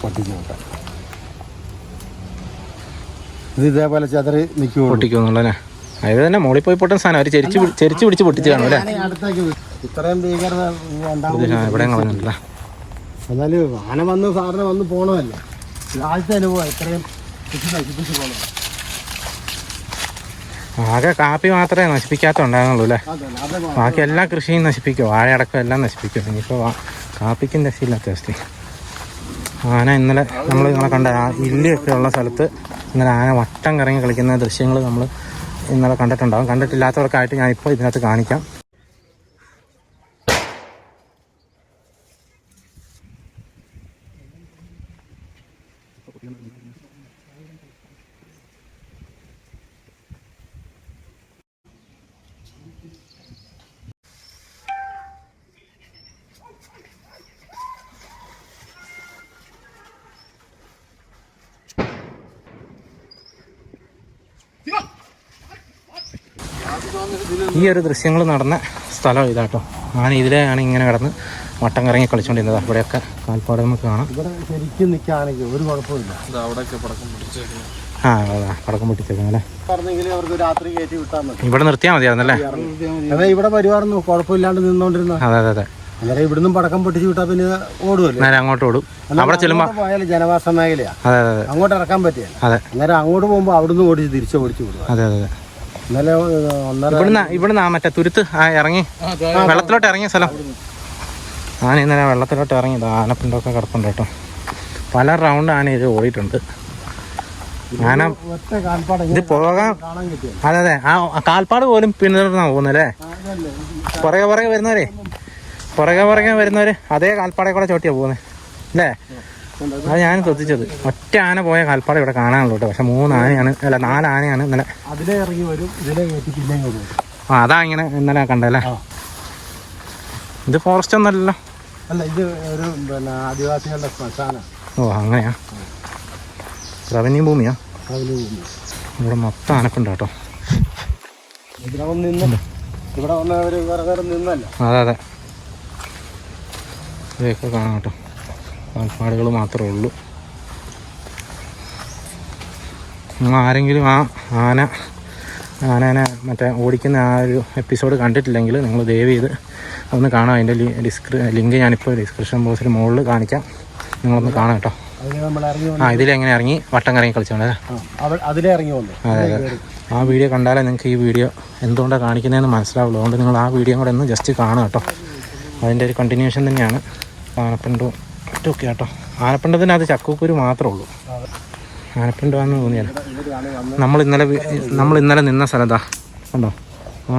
പൊട്ടിക്കുന്നത്. ഇത് ഇതേപോലെ ചെതറി നിൽക്കും പൊട്ടിക്കുന്നുള്ളല്ലേ. അത് തന്നെ മോളിൽ പോയി പൊട്ടുന്ന സാധനം അവർ ചെരിച്ച് പിടിച്ച് പൊട്ടിച്ച് കാണും അല്ലേ. അടുത്തേക്ക് ഇത്രയും ഭീകരത ഇവിടെ കളഞ്ഞിട്ടില്ല. എന്നാലും ആന വന്ന് സാറിന് വന്ന് പോകണമല്ലേ. ആദ്യത്തെ അനുഭവം ഇത്രയും നശിപ്പിച്ച് പോകണം. ആകെ കാപ്പി മാത്രമേ നശിപ്പിക്കാത്തുണ്ടാകുന്നുള്ളൂ അല്ലേ. ബാക്കി എല്ലാ കൃഷിയും നശിപ്പിക്കും, വാഴയടക്കം എല്ലാം നശിപ്പിക്കും. ഇനിയിപ്പോൾ കാപ്പിക്കും രക്ഷയില്ലാത്ത അവസ്ഥ. ആന ഇന്നലെ നമ്മൾ നിങ്ങളെ കണ്ട ആ ഇല്ലിയൊക്കെ ഉള്ള സ്ഥലത്ത് ഇന്നലെ ആന വട്ടം കറങ്ങി കളിക്കുന്ന ദൃശ്യങ്ങൾ നമ്മൾ ഇന്നലെ കണ്ടിട്ടുണ്ടാകും. കണ്ടിട്ടില്ലാത്തവർക്കായിട്ട് ഞാനിപ്പോൾ ഇതിനകത്ത് കാണിക്കാം. ഈ ഒരു ദൃശ്യങ്ങൾ നടന്ന സ്ഥലം ഇതാട്ടോ. ആന ഇതിലെയാണ് ഇങ്ങനെ കിടന്ന് വട്ടം കറങ്ങി കളിച്ചുകൊണ്ടിരുന്നത്. അവിടെയൊക്കെ കാൽപ്പാട് നമുക്ക് കാണാം. ശരിക്കും നിൽക്കുകയാണെങ്കിൽ ഒരു കുഴപ്പമില്ല. പടക്കം പൊട്ടിച്ചേക്കുന്നല്ലേ. രാത്രി കയറ്റി വിട്ടാൽ മതി. ഇവിടെ നിർത്തിയാൽ മതിയായിരുന്നല്ലേ. അതെ, ഇവിടെ പരിവാറൊന്നും കുഴപ്പമില്ലാണ്ട് നിന്നോണ്ടിരുന്ന. അതെ അതെ അതെ. അന്നേരം ഇവിടുന്ന് പടക്കം പൊട്ടിച്ച് വിട്ടാൽ പിന്നെ ഓടുമല്ലോ. നേരെ അങ്ങോട്ട് ഓടും. അവിടെ ചെല്ലുമ്പോൾ പോയാലും ജനവാസ മേഖലയാണ്. അതെ അതെ. അങ്ങോട്ട് ഇറക്കാൻ പറ്റിയല്ല. അതെ. അന്നേരം അങ്ങോട്ട് പോകുമ്പോൾ അവിടുന്ന് ഓടിച്ച് തിരിച്ചു ഓടിച്ചു വിടുക. അതെ അതെ അതെ. ഇന്നലെ ഇവിടുന്ന് മറ്റേ തുരുത്ത് ഇറങ്ങി വെള്ളത്തിലോട്ട് ഇറങ്ങിയ സ്ഥലം. ആന ഇന്നലെ വെള്ളത്തിലോട്ട് ഇറങ്ങി ആനപ്പിണ്ടൊക്കെ കിടപ്പുണ്ട് കേട്ടോ. പല റൗണ്ട് ആന ഇത് ഓടിയിട്ടുണ്ട്. ആന ഇത് പോകാൻ അതെ അതെ. ആ കാൽപ്പാട് പോലും പിന്തുടർന്നാ പോകുന്നല്ലേ. പുറകെ വരുന്നവര് അതേ കാൽപ്പാടെ കൂടെ ചോട്ടിയാ പോകുന്നത് അല്ലേ. അത് ഞാൻ ശ്രദ്ധിച്ചത്. ഒറ്റ ആന പോയ കാൽപ്പാട് ഇവിടെ കാണാനുള്ളൂ കേട്ടോ. പക്ഷെ 3 ആനയാണ്, അല്ല 4 ആനയാണ് ഇന്നലെ. അതിലെ ഇറങ്ങി വരും, ഇതിലെ കയറ്റി പിന്നെ വരും. അതാ ഇങ്ങനെ ഇന്നലെ കണ്ടല്ലേ. ഇത് ഫോറസ്റ്റ് ഒന്നല്ലല്ലോ. അല്ല, ഇത് ഒരു പിന്നെ ആദിവാസികളുടെ ശ്മശാനം. ഓ അങ്ങനെയാ. റവന്യൂ ഭൂമിയാ. ഇവിടെ മൊത്തം ആനപ്പുണ്ട് കേട്ടോ. ഇവിടെ വന്നവർ വേറെ നിന്നല്ല. അതെ അതെ. ഇതൊക്കെ കാണാം കേട്ടോ. കാൽപ്പാടുകൾ മാത്രമേ ഉള്ളൂ. ആരെങ്കിലും ആ ആനേനെ മറ്റേ ഓടിക്കുന്ന ആ ഒരു എപ്പിസോഡ് കണ്ടിട്ടില്ലെങ്കിൽ നിങ്ങൾ ദയവ് ചെയ്ത് ഒന്ന് കാണാം. അതിൻ്റെ ലിങ്ക് ഞാനിപ്പോൾ ഡിസ്ക്രിപ്ഷൻ ബോക്സിൽ മുകളിൽ കാണിക്കാം. നിങ്ങളൊന്ന് കാണാം കേട്ടോ. ഇതിലെങ്ങനെ ഇറങ്ങി വട്ടം കറങ്ങി കളിച്ചോണ്ട് അതിലെ ഇറങ്ങി വന്നു. അതെ അതെ. ആ വീഡിയോ കണ്ടാലേ നിങ്ങൾക്ക് ഈ വീഡിയോ എന്തുകൊണ്ടാണ് കാണിക്കുന്നതെന്ന് മനസ്സിലാവുള്ളൂ. അതുകൊണ്ട് നിങ്ങൾ ആ വീഡിയോ കൂടെ ഒന്ന് ജസ്റ്റ് കാണുക കേട്ടോ. അതിൻ്റെ ഒരു കണ്ടിന്യൂഷൻ തന്നെയാണ് ആനപ്പിണ്ടും മറ്റൊക്കെ കേട്ടോ. ആനപ്പിണ്ടത്തിനകത്ത് ചക്കക്കുരു മാത്രമേ ഉള്ളൂ. ആനപ്പിണ്ടാന്ന് തോന്നിയാൽ നമ്മൾ ഇന്നലെ നിന്ന സ്ഥലത്താ കണ്ടോ. ആ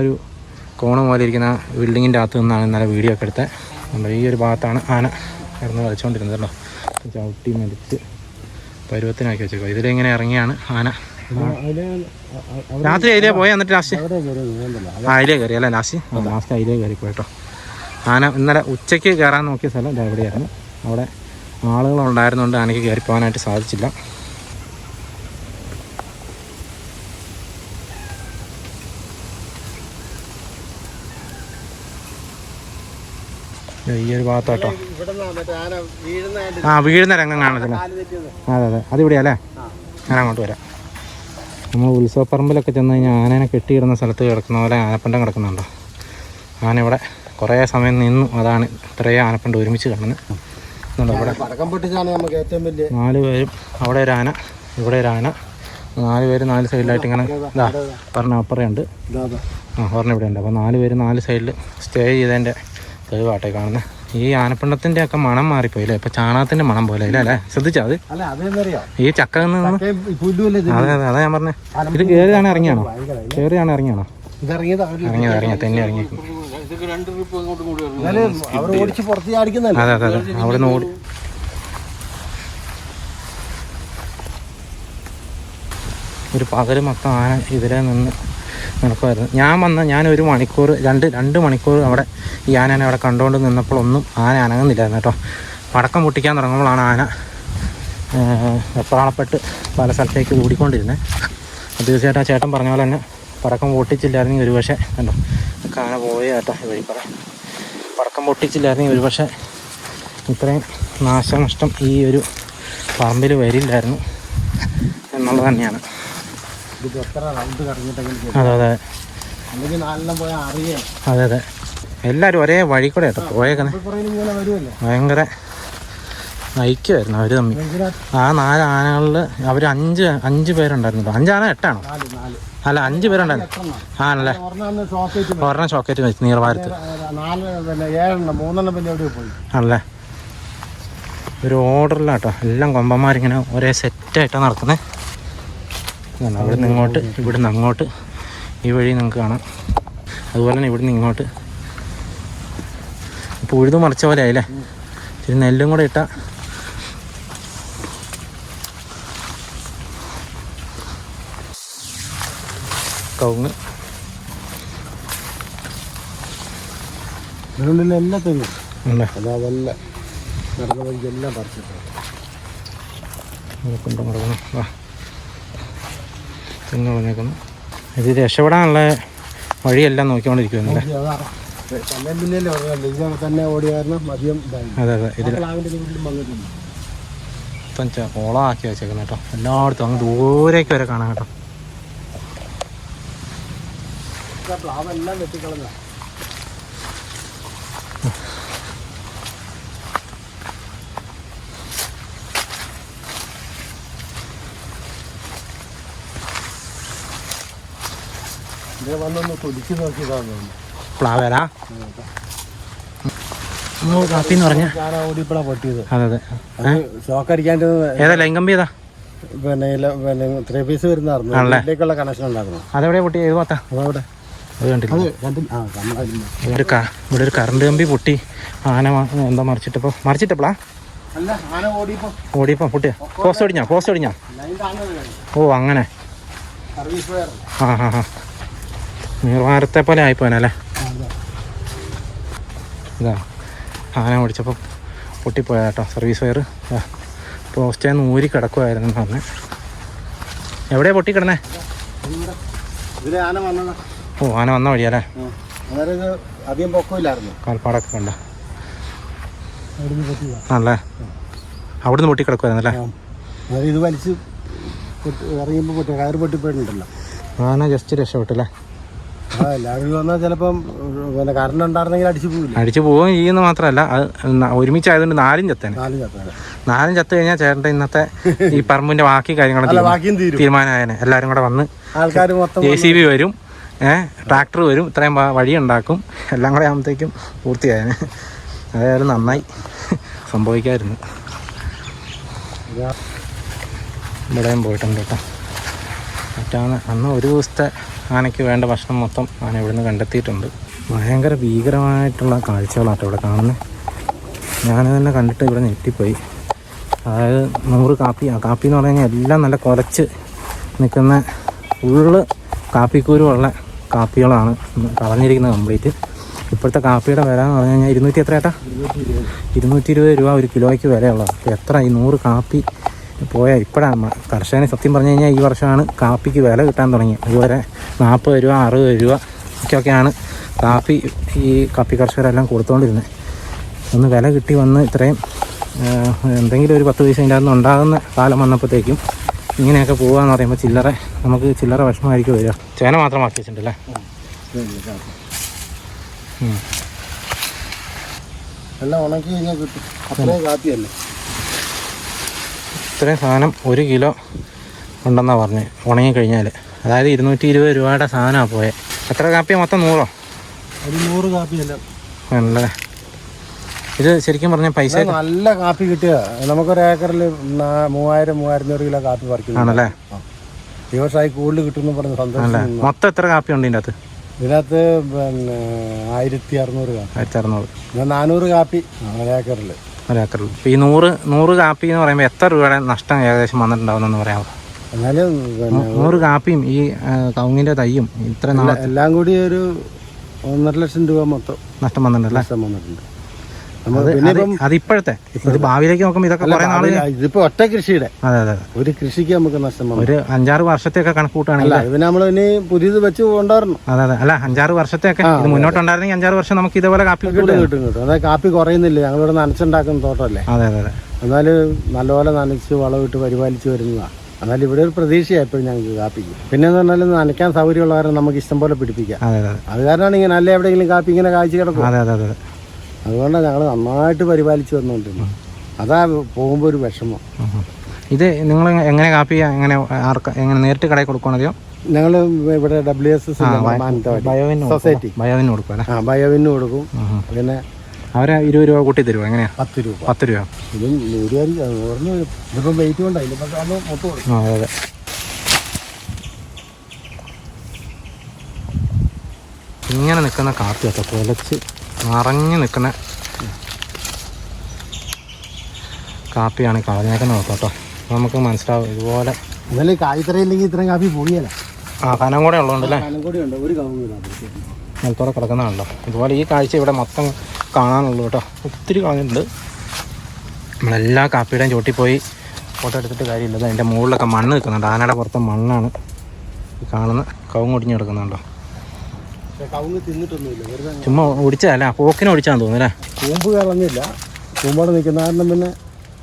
ഒരു കോണം പോലെ ഇരിക്കുന്ന ബിൽഡിങ്ങിൻ്റെ അകത്ത് നിന്നാണ് ഇന്നലെ വീഡിയോ ഒക്കെ എടുത്തത്. ഈ ഒരു ഭാഗത്താണ് ആന കിടന്ന് കളിച്ചുകൊണ്ടിരുന്നത് കേട്ടോ. ചവിട്ടി മെതിച്ച് പരുവത്തിനാക്കി വെച്ചേക്കോ. ഇതിലെങ്ങനെ ഇറങ്ങിയാണ് ആന. രാത്രി അതിലേ പോയി. എന്നിട്ട് ലാസ്റ്റ് അതിലേ കയറി അല്ലേ. ലാസ്റ്റ് അതിലേ കയറി പോയിട്ടോ. ആന ഇന്നലെ ഉച്ചയ്ക്ക് കയറാൻ നോക്കിയ സ്ഥലം ഇത് എവിടെയായിരുന്നു. അവിടെ ആളുകളുണ്ടായിരുന്നുകൊണ്ട് ആനയ്ക്ക് കയറി പോകാനായിട്ട് സാധിച്ചില്ല. ഈ ഒരു ഭാഗത്താട്ടോ വീഴുന്ന രംഗം കാണത്തില്ല. അതെ അതെ. അതിവിടെയാ അല്ലേ. ഞാൻ അങ്ങോട്ട് വരാം. നമ്മൾ ഉത്സവപ്പറമ്പിലൊക്കെ ചെന്ന് കഴിഞ്ഞാൽ ആനേനെ കെട്ടിയിടുന്ന സ്ഥലത്ത് കിടക്കുന്ന പോലെ ആനപ്പണ്ടം കിടക്കുന്നുണ്ടോ. ആന ഇവിടെ കുറേ സമയം നിന്നു. അതാണ് ഇത്രയും ആനപ്പണ്ട് ഒരുമിച്ച് കിടന്ന്. ഇവിടെ 4 പേരും, അവിടെ ഒരു ആന, ഇവിടെ ഒരു ആന, 4 പേര് 4 സൈഡിലായിട്ട് ഇങ്ങനെ ഇതാ പറഞ്ഞ അപ്പുറമുണ്ട്. പറഞ്ഞ ഇവിടെ ഉണ്ട്. അപ്പോൾ 4 പേര് 4 സൈഡിൽ സ്റ്റേ ചെയ്തതിൻ്റെ തെളിവാട്ടെ കാണുന്നത്. ഈ ആനപ്പിണ്ടത്തിൻ്റെ ഒക്കെ മണം മാറിപ്പോയില്ലേ. ഇപ്പം ചാണകത്തിൻ്റെ മണം പോലെ അല്ലേ. ശ്രദ്ധിച്ചാൽ അത് ഈ ചക്ക നിന്ന് അതെ അതെ. അതാ ഞാൻ പറഞ്ഞത്. ഇത് കയറിയാണ് ഇറങ്ങിയാണോ ഇറങ്ങിയത് തന്നെ ഇറങ്ങി. അതെ അതെ അതെ. അവിടെ നിന്ന് ഓടി ഒരു പകല് മൊത്തം ആന ഇതിലെ നിന്ന് നടക്കുമായിരുന്നു. ഞാൻ 1 മണിക്കൂർ 2 മണിക്കൂർ അവിടെ ഈ ആനേനെ അവിടെ കണ്ടുകൊണ്ട് നിന്നപ്പോഴൊന്നും ആന അനങ്ങുന്നില്ലായിരുന്നു കേട്ടോ. പടക്കം പൊട്ടിക്കാൻ തുടങ്ങുമ്പോഴാണ് ആന വെപ്രാളപ്പെട്ട് പല സ്ഥലത്തേക്ക് ഓടിക്കൊണ്ടിരുന്നത്. തീർച്ചയായിട്ടും ആ ചേട്ടൻ പറഞ്ഞ പോലെ തന്നെ പടക്കം പൊട്ടിച്ചില്ലായിരുന്നെങ്കിൽ ഒരുപക്ഷെ കണ്ടോ കാന പോയ കേട്ടോ ഈ വഴി പടക്കം പൊട്ടിച്ചില്ലായിരുന്നെങ്കിൽ ഒരുപക്ഷെ ഇത്രയും നാശനഷ്ടം ഈ ഒരു പറമ്പിൽ വരില്ലായിരുന്നു എന്നുള്ളത് തന്നെയാണ്. അതെ അതെ അതെ അതെ എല്ലാവരും ഒരേ വഴി കൂടെ കേട്ടോ പോയേക്കുന്നത്. ഭയങ്കര ഐക്യമായിരുന്നു അവർ തമ്മിൽ. ആ 4 ആനകളിൽ അവർ 5 പേരുണ്ടായിരുന്നു. 5 ആന 8 ആണോ? അല്ല 5 പേരുണ്ടായിരുന്നു. ആണല്ലേ? ഒരെണ്ണം ഷോക്കേറ്റ് വെച്ച് നീർവാരത്ത് ആണല്ലേ? ഒരു ഓർഡറിലാട്ടോ എല്ലാം കൊമ്പന്മാരിങ്ങനെ ഒരേ സെറ്റായിട്ടാണ് നടക്കുന്നത്. അവിടെ നിന്ന് ഇങ്ങോട്ട്, ഇവിടെ നിന്ന് അങ്ങോട്ട്, ഈ വഴി നിങ്ങൾക്ക് കാണാം. അതുപോലെ തന്നെ ഇവിടെ നിന്ന് ഇങ്ങോട്ട് ഇപ്പോൾ ഉഴുതു മറിച്ച പോലെ ആയില്ലേ? ഇച്ചിരി നെല്ലും കൂടെ ഇട്ടാൽ കവുങ്ങ് എല്ലാ തെങ്ങും അതെല്ലാം നടന്ന വഴിക്കെല്ലാം പറിച്ചിട്ടുണ്ട്. തെങ്ങ് പറഞ്ഞേക്കുന്നു. ഇത് രക്ഷപ്പെടാനുള്ള വഴിയെല്ലാം നോക്കിക്കൊണ്ടിരിക്കുമല്ലേ? തന്നെ ഓടി കാരണം മതിയം. അതെ അതെ ഇതിൽ ഓളമാക്കി വെച്ചേക്കുന്നു കേട്ടോ. എല്ലായിടത്തും അങ്ങ് ദൂരേക്ക് വരെ കാണാം കേട്ടോ. പ്ലാവെല്ലാം വെട്ടിക്കളഞ്ഞ വന്നൊന്ന് കൊതിച്ചു നോക്കിയതാണ് പ്ലാവേലാ കാപ്പി എന്ന് പറഞ്ഞ ഓടിപ്പളാ പൊട്ടിയത്. അതെ അതെ ഷോക്ക് അടിക്കാണ്ട് ഏതാ ലൈങ്കമ്പി ഏതാ? പിന്നെ 3 പീസ് വരുന്നായിരുന്നു കണക്ഷൻ ഉണ്ടായിരുന്നു. അതെവിടെയാ പൊട്ടി? ഏത് ഭാഗത്താ? അതവിടെ അത് കണ്ടില്ല. ഇവിടെ ഒരു കറണ്ട് കമ്പി പൊട്ടി. ആന എന്താ മറിച്ചിട്ടപ്പോളാ ഓടിയപ്പോ പൊട്ടിയ പോസ്റ്റ് ഒടിഞ്ഞാ? ഓ അങ്ങനെ. ആ നീർവാരത്തെ പോലെ ആയിപ്പോനല്ലേ? ഇതാ ആന ഓടിച്ചപ്പോൾ പൊട്ടിപ്പോയ കേട്ടോ സർവീസ് വയർ. പോസ്റ്റേ നിന്ന് ഊരി കിടക്കുമായിരുന്നു പറഞ്ഞ്. എവിടെയാ പൊട്ടിക്കിടന്നേ? ഓ ആന വന്ന വഴിയല്ലേ? അധികം പൊക്കമില്ലായിരുന്നു. കാൽപ്പാടൊക്കെ കണ്ട ആണല്ലേ? അവിടുന്ന് പൊട്ടിക്കിടക്കുമായിരുന്നല്ലേ? ഇത് വലിച്ച് എറിയുമ്പോൾ കയറ് പൊട്ടിപ്പോയിട്ടുണ്ടല്ലോ. ആന ജസ്റ്റ് രക്ഷപ്പെട്ടല്ലേ? എല്ലാവരും വന്നാൽ ചിലപ്പം പിന്നെ കറണ്ട് ഉണ്ടായിരുന്നെങ്കിൽ അടിച്ചു പോവുകയും ചെയ്യുന്ന മാത്രമല്ല അത് ഒരുമിച്ചായതുകൊണ്ട് 4 ചത്തേനെ. 4 ചത്ത് കഴിഞ്ഞാൽ ചേട്ടൻ്റെ ഇന്നത്തെ ഈ പറമ്പിന്റെ ബാക്കി കാര്യങ്ങളൊക്കെ തീരുമാനമായേനെ. എല്ലാവരും കൂടെ വന്ന് ആൾക്കാർ മൊത്തം JCB വരും, ട്രാക്ടർ വരും, ഇത്രയും വഴി ഉണ്ടാക്കും. എല്ലാം കൂടെ ആകുമ്പോഴത്തേക്കും പൂർത്തിയായേനെ. അതായാലും നന്നായി സംഭവിക്കാമായിരുന്നു. ഇവിടെയും പോയിട്ടുണ്ട് കേട്ടോ. മറ്റാണ് അന്ന് ഒരു ദിവസത്തെ ആനയ്ക്ക് വേണ്ട ഭക്ഷണം മൊത്തം ആന ഇവിടുന്ന് കണ്ടെത്തിയിട്ടുണ്ട്. ഭയങ്കര ഭീകരമായിട്ടുള്ള കാഴ്ചകളാട്ടോ ഇവിടെ കാണുന്നത്. ഞാൻ തന്നെ കണ്ടിട്ട് ഇവിടെ ഞെട്ടിപ്പോയി. അതായത് 100 കാപ്പി. ആ കാപ്പി എന്ന് പറഞ്ഞു കഴിഞ്ഞാൽ എല്ലാം നല്ല കുലച്ച് നിൽക്കുന്ന ഫുള്ള് കാപ്പിക്കൂരുള്ള കാപ്പികളാണ് കളഞ്ഞിരിക്കുന്നത് കംപ്ലീറ്റ്. ഇപ്പോഴത്തെ കാപ്പിയുടെ വില എന്ന് പറഞ്ഞു കഴിഞ്ഞാൽ 200 എത്ര ഏട്ടാ? 220 രൂപ ഒരു കിലോയ്ക്ക് വിലയുള്ളത്. അപ്പോൾ എത്ര ഈ 100 കാപ്പി പോയാൽ ഇപ്പോഴാണ് കർഷകന് സത്യം പറഞ്ഞു കഴിഞ്ഞാൽ ഈ വർഷമാണ് കാപ്പിക്ക് വില കിട്ടാൻ തുടങ്ങിയത്. ഇതുവരെ 40 രൂപ 60 രൂപ ഒക്കെയാണ് കാപ്പി ഈ കാപ്പി കർഷകരെല്ലാം കൊടുത്തുകൊണ്ടിരുന്നത്. ഒന്ന് വില കിട്ടി വന്ന് ഇത്രയും എന്തെങ്കിലും ഒരു 10 പൈസ ഇതിൻ്റെ അകത്ത് ഉണ്ടാകുന്ന കാലം വന്നപ്പോഴത്തേക്കും ഇങ്ങനെയൊക്കെ പോകാന്ന് പറയുമ്പോൾ നമുക്ക് ചില്ലറ വിഷമമായിരിക്കും വരിക. ചേന മാത്രം ആക്കി വെച്ചിട്ടുണ്ടല്ലേ? എല്ലാം ഉണക്കി കഴിഞ്ഞാൽ കിട്ടും. അത്രയും കാപ്പിയല്ലേ? ഇത്രയും സാധനം 1 കിലോ ഉണ്ടെന്നാണ് പറഞ്ഞത് ഉണങ്ങിക്കഴിഞ്ഞാൽ. അതായത് 220 രൂപയുടെ സാധനമാണ് പോയത്. എത്ര കാപ്പിയാണ് മൊത്തം? 100 കാപ്പിയല്ല ആണല്ലേ? ഇത് ശരിക്കും പറഞ്ഞാൽ പൈസ നല്ല കാപ്പി കിട്ടിയ നമുക്കൊരു ഏക്കറിൽ 3000-3200 കിലോ കാപ്പി പറിക്കുന്നു ആണല്ലേ? ഈ വർഷമായി കൂടുതൽ കിട്ടുമെന്ന് പറഞ്ഞ സന്തോഷം. മൊത്തം എത്ര കാപ്പി ഉണ്ട് ഇതിനകത്ത്? പിന്നെ 1600 കാപ്പി. 1600. 400 കാപ്പി ഒരേക്കറിൽ. ഇപ്പോൾ ഈ 100 കാപ്പി എന്ന് പറയുമ്പോൾ എത്ര രൂപയുടെ നഷ്ടം ഏകദേശം വന്നിട്ടുണ്ടാവുന്നെന്ന് പറയാമോ? എന്നാലും 100 കാപ്പിയും ഈ കവുങ്ങിൻ്റെ തൈയും ഇത്ര എല്ലാം കൂടി ഒരു 1.5 ലക്ഷം രൂപ മൊത്തം നഷ്ടം വന്നിട്ടുണ്ടല്ലേ? അത് ഇപ്പോഴത്തെ ഇത് ഭാവിയിലേക്ക് നോക്കുമ്പോൾ ഇതൊക്കെ കുറെ നാളെ ഇതിപ്പോ ഒറ്റ കൃഷിയുടെ ഒരു കൃഷിക്ക് നമുക്ക് നഷ്ടം ഒരു 5-6 വർഷത്തെയൊക്കെ കണക്ക് കൂട്ടുകയാണെങ്കിൽ ഇതിന് നമ്മൾ ഇനി പുതിയത് വെച്ച് കൊണ്ടുവരണം. അതെ അല്ല 5-6 വർഷത്തെയൊക്കെ ഇത് മുന്നോട്ടുണ്ടായിരുന്നെങ്കിൽ 5-6 വർഷം നമുക്ക് ഇതേപോലെ കാപ്പി കിട്ടും. അതായത് കാപ്പി കുറയുന്നില്ല, ഞങ്ങളിവിടെ നനച്ചുണ്ടാക്കുന്ന തോട്ടമല്ലേ. അതെ അതെ എന്നാല് നല്ലപോലെ നനച്ച് വളമിട്ട് പരിപാലിച്ച് വരുന്നതാണ്. എന്നാലും ഇവിടെ ഒരു പ്രതീക്ഷയാണ് എപ്പോഴും ഞങ്ങൾക്ക് കാപ്പിക്ക്. പിന്നെ എന്ന് പറഞ്ഞാൽ നനയ്ക്കാൻ സൗകര്യമുള്ള കാരണം നമുക്ക് ഇഷ്ടം പോലെ പിടിപ്പിക്കാം. അത് കാരണമാണ് ഇങ്ങനെ അല്ല എവിടെയെങ്കിലും കാപ്പി ഇങ്ങനെ കാഴ്ച കിടക്കും. അതുകൊണ്ടാണ് ഞങ്ങൾ നന്നായിട്ട് പരിപാലിച്ച് വന്നുകൊണ്ടിരുന്നത്. അതാ പോകുമ്പോൾ ഒരു വിഷമം. ഇത് നിങ്ങൾ എങ്ങനെ കാപ്പി എങ്ങനെ നേരിട്ട് കടയിൽ കൊടുക്കണോ? ഞങ്ങൾ ഇവിടെ WSS സൊസൈറ്റി ബയോവിന് കൊടുക്കും അല്ലേ? ബയോവിന് കൊടുക്കും. പിന്നെ അവരെ 20 രൂപ കൂട്ടി തരുമോ? എങ്ങനെയാ? 10 രൂപ. 10 രൂപ. ഇതും 100 ഇതിപ്പം വെയിറ്റ് കൊണ്ടായില്ല. അതെ ഇങ്ങനെ നിൽക്കുന്ന കാപ്പിയൊക്കെ പൊലച്ച് നിറഞ്ഞു നിൽക്കുന്ന കാപ്പിയാണ് കളഞ്ഞേക്കുന്നത് കേട്ടോ. നമുക്ക് മനസ്സിലാവും ഇതുപോലെ ഇന്നലെ കായ്ത്തറയില്ലെങ്കിൽ ഇത്രയും കാപ്പി പൊളിയല്ല. കനം കൂടെ ഉള്ളതുകൊണ്ടല്ലേ? ഒരു കവുങ്ങില്ല, നിലത്തോടെ കിടക്കുന്നതാണല്ലോ. ഇതുപോലെ ഈ കാഴ്ച ഇവിടെ മൊത്തം കാണാനുള്ളൂ കേട്ടോ. ഒത്തിരി കളഞ്ഞിട്ടുണ്ട്. നമ്മളെല്ലാ കാപ്പിയുടെയും ചോട്ടിൽ പോയി ഫോട്ടോ എടുത്തിട്ട് കാര്യമില്ല. അതിൻ്റെ മുകളിലൊക്കെ മണ്ണ് നിൽക്കുന്നുണ്ട്. ആനയുടെ പുറത്തെ മണ്ണാണ് ഈ കാണുന്ന. കവുങ്ങ് ഒടിഞ്ഞ് കിടക്കുന്നുണ്ടോ? ചുമ്മാ ഒടിച്ചതല്ല, പോക്കിനെ ഒടിച്ചാന്ന് തോന്നുന്നു അല്ലേ? കൂമ്പ് കളഞ്ഞില്ല, കൂമ്പോടെ നിൽക്കുന്ന കാരണം പിന്നെ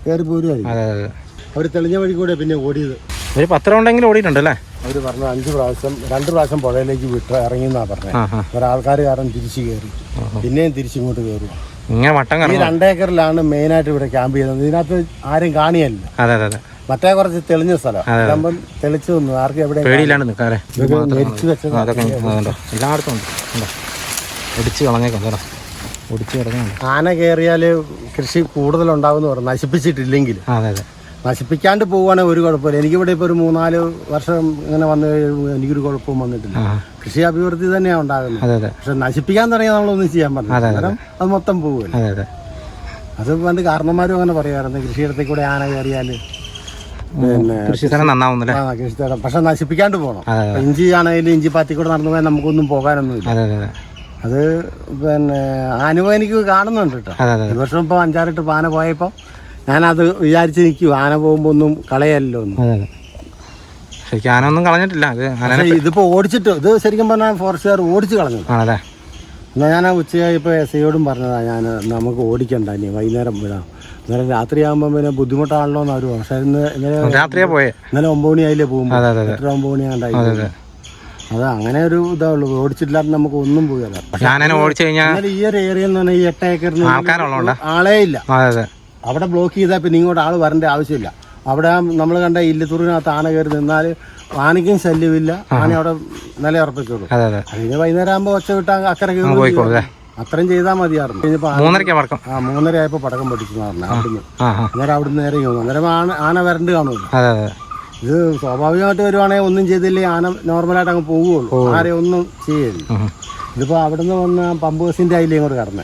കയറി പോരുമായിരിക്കും. അതെ അതെ. അവർ തെളിഞ്ഞ വഴി കൂടെ പിന്നെ ഓടിയത്. ഒരു 10 റൗണ്ടെങ്കിലും ഓടിയിട്ടുണ്ടല്ലേ? അവർ പറഞ്ഞു 5 പ്രാവശ്യം 2 പ്രാവശ്യം പുഴയിലേക്ക് ഇറങ്ങിയെന്നാ പറഞ്ഞത്. ഒരാൾക്കാർ കാരണം തിരിച്ചു കയറി, പിന്നെയും തിരിച്ചിങ്ങോട്ട് കയറുക. ഇങ്ങനെ വട്ടം ഈ 2 ഏക്കറിലാണ് മെയിനായിട്ട് ഇവിടെ ക്യാമ്പ് ചെയ്യുന്നത്. ഇതിനകത്ത് ആരും കാണിയല്ല. അതെ അതെ അതെ. മറ്റേ കുറച്ച് തെളിഞ്ഞ സ്ഥലം ആകുമ്പം തെളിച്ചു നിന്നു. ആർക്കും എവിടെ പേടിയില്ലാണ്ട് നിൽക്കാറേ. മരിച്ചു വെച്ചത് അതൊക്കെ എല്ലായിടത്തും ഉണ്ട്. ഒടിച്ച് കളഞ്ഞേക്കാം കേട്ടോ. ഒടിച്ച് കിടക്കുന്നുണ്ട്. ആന കയറിയാൽ കൃഷി കൂടുതലുണ്ടാവും എന്ന് പറഞ്ഞു. നശിപ്പിച്ചിട്ടില്ലെങ്കിൽ. അതെ അതെ. നശിപ്പിക്കാണ്ട് പോവുകയാണെങ്കിൽ ഒരു കുഴപ്പമില്ല. എനിക്കിവിടെ ഇപ്പോൾ ഒരു 3-4 വർഷം ഇങ്ങനെ വന്ന് എനിക്കൊരു കുഴപ്പവും വന്നിട്ടില്ല. കൃഷി അഭിവൃദ്ധി തന്നെയാണ് ഉണ്ടാകുന്നത്. പക്ഷെ നശിപ്പിക്കാൻ തുടങ്ങിയാൽ നമ്മളൊന്നും ചെയ്യാൻ പറ്റില്ല. കാരണം അത് മൊത്തം പോവുകയല്ല. അത് പണ്ട് കാരണന്മാരും അങ്ങനെ പറയാറുണ്ട്, കൃഷിയിടത്തിൽ കൂടെ ആന കയറിയാൽ പിന്നെ കൃഷിസ്ഥലം നന്നാവുന്നില്ല. കൃഷിസ്ഥലം പക്ഷെ നശിപ്പിക്കാണ്ട് പോകണം. ഇഞ്ചി ആണെങ്കിലും ഇഞ്ചി പാത്തി കൂടെ നടന്നു പോയാൽ നമുക്കൊന്നും പോകാനൊന്നുമില്ല. അത് പിന്നെ അനുഭവം എനിക്ക് കാണുന്നുണ്ട് കേട്ടോ. ഈ വർഷം ഇപ്പോൾ 5-6 പാന പോയപ്പോൾ ഞാനത് വിചാരിച്ച് നിൽക്കും, ആന പോകുമ്പോൾ ഒന്നും കളയല്ലോ ഒന്നും. ശരിക്കും ആന ഒന്നും കളഞ്ഞിട്ടില്ല. ഇതിപ്പോൾ ഓടിച്ചിട്ട് ഇത് ശരിക്കും പറഞ്ഞാൽ ഫോറസ്റ്റുകാർ ഓടിച്ച് കളഞ്ഞു. എന്നാൽ ഞാൻ ഉച്ചയായപ്പോൾ SIയോടും പറഞ്ഞതാണ്, ഞാൻ നമുക്ക് ഓടിക്കണ്ട, ഇനി വൈകുന്നേരം വിടാം. ഇന്നലെ രാത്രിയാകുമ്പോൾ പിന്നെ ബുദ്ധിമുട്ടാണല്ലോ എന്ന് അവർ. പക്ഷേ രാത്രിയാ പോയെ. ഇന്നലെ 9 മണിയായില്ലേ പോകുമ്പോൾ, 8-9 മണിയാണ്ടായി. അത് അങ്ങനെ ഒരു ഇതാവുള്ളൂ. ഓടിച്ചിട്ടില്ലാതെ നമുക്ക് ഒന്നും പോയല്ല. ഈ ഒരു ഏരിയ എന്ന് പറഞ്ഞാൽ ഈ 8 ഏക്കറിന് ആളേ ഇല്ല. അവിടെ ബ്ലോക്ക് ചെയ്താൽ പിന്നെ ഇങ്ങോട്ട് ആൾ വരേണ്ട ആവശ്യമില്ല. അവിടെ നമ്മൾ കണ്ട ഇല്ലത്തൂറിനകത്ത് ആന കയറി നിന്നാൽ ആനയ്ക്കും ശല്യമില്ല. ആന അവിടെ നിലയുറപ്പിക്കുള്ളൂ. അതിന് വൈകുന്നേരം ആകുമ്പോൾ ഒച്ച വിട്ടാൽ അക്കരെ കയറി അത്രയും ചെയ്താൽ മതിയായിരുന്നു. 3:30 ആയപ്പോൾ പടക്കം പൊട്ടിച്ചു പറഞ്ഞു അവിടുന്ന്. അന്നേരം അവിടുന്ന് നേരെ പോകുന്നു. അന്നേരം ആന വരണ്ട് കാണുമല്ലോ. ഇത് സ്വാഭാവികമായിട്ട് വരുവാണെങ്കിൽ ഒന്നും ചെയ്തില്ലേ ആന നോർമലായിട്ട് അങ്ങ് പോവുകയുള്ളൂ. ആരെ ഒന്നും ചെയ്യരുത്. ഇതിപ്പോൾ അവിടെ നിന്ന് വന്ന് പമ്പ് ഹൗസിൻ്റെ അതിലേ ഇങ്ങോട്ട് കടന്നേ.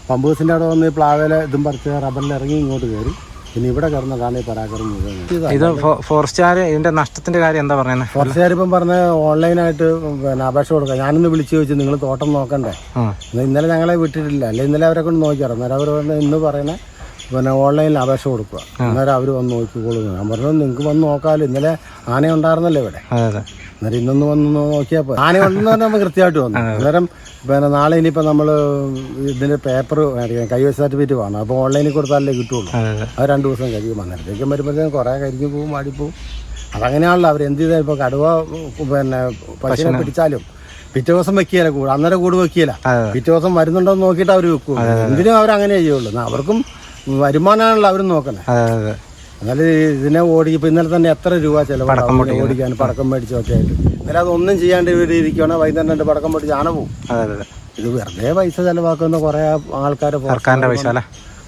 പമ്പ് ഹൗസിൻ്റെ അവിടെ വന്ന് പ്ലാവില ഇതും പറിച്ച് റബ്ബറിൽ ഇറങ്ങി ഇങ്ങോട്ട് കയറി. പിന്നെ ഇവിടെ കിടന്നതാണ് ഈ പരാക്രമം മുഴുവൻ. ഇത് ഫോറസ്റ്റുകാർ ഇതിന്റെ നഷ്ടത്തിന്റെ കാര്യം എന്താ പറയുന്നത്? ഫോറസ്റ്റുകാർ ഇപ്പം പറഞ്ഞ ഓൺലൈനായിട്ട് പിന്നെ അപേക്ഷ കൊടുക്കാം. ഞാനൊന്ന് വിളിച്ചു ചോദിച്ചു, നിങ്ങൾ തോട്ടം നോക്കണ്ടേ? ഇന്നലെ ഞങ്ങളെ വിട്ടിട്ടില്ല, അല്ലെ ഇന്നലെ അവരെ കൊണ്ട് നോക്കിയാറ്. അന്നേരം അവർ പറഞ്ഞ ഇന്ന് പറയുന്നത് പിന്നെ ഓൺലൈനിൽ അപേക്ഷ കൊടുക്കുക. അന്നേരം അവർ വന്ന് നോക്കിക്കോളൂ. ഞാൻ പറഞ്ഞു നിങ്ങൾക്ക് വന്ന് നോക്കാമല്ലോ, ഇന്നലെ ആന ഉണ്ടായിരുന്നല്ലോ ഇവിടെ. അന്നേരം ഇന്നൊന്ന് വന്ന് നോക്കിയാൽ പോയി. ആന ഉണ്ടെന്ന് പറഞ്ഞാൽ നമ്മൾ കൃത്യമായിട്ട് വന്നു. അന്നേരം പിന്നെ നാളെ ഇനിയിപ്പോൾ നമ്മൾ ഇതിൻ്റെ പേപ്പർ മേടിക്കണം, കൈവശ സർട്ടിഫിക്കറ്റ് വേണം. അപ്പോൾ ഓൺലൈനിൽ കൊടുത്താലേ കിട്ടുള്ളൂ. അത് 2 ദിവസം കഴിയും. അന്നേരത്തേക്കും വരുമ്പോഴത്തേക്കും കുറേ കരിഞ്ഞു പോവും, മാടിപ്പോവും. അതങ്ങനെയാണല്ലോ അവർ എന്ത് ചെയ്താൽ. ഇപ്പോൾ കടുവ പിന്നെ പശുവിനെ പിടിച്ചാലും പിറ്റേ ദിവസം വെക്കിയല്ല കൂട്, അന്നേരം കൂട് വെക്കിയല്ല. പിറ്റേ ദിവസം വരുന്നുണ്ടോ എന്ന് നോക്കിയിട്ട് അവർ വെക്കും. എന്തിനും അവരങ്ങനെ ചെയ്യുള്ളൂ. അവർക്കും വരുമാനമാണല്ലോ അവരും നോക്കുന്നത്. എന്നാലും ഇതിനെ ഓടിപ്പോൾ ഇന്നലെ തന്നെ എത്ര രൂപ ചിലവാണ് ഓടിക്കാൻ, പടക്കം മേടിച്ചൊക്കെ ആയിട്ട്. ഇന്നലെ അതൊന്നും ചെയ്യാണ്ട് ഇവിടെ ഇരിക്കുകയാണെങ്കിൽ വൈകുന്നേരം 2 പടക്കം മേടിച്ച് ആന പോകും. ഇത് വെറുതെ പൈസ ചിലവാക്കുന്ന കുറേ ആൾക്കാർ.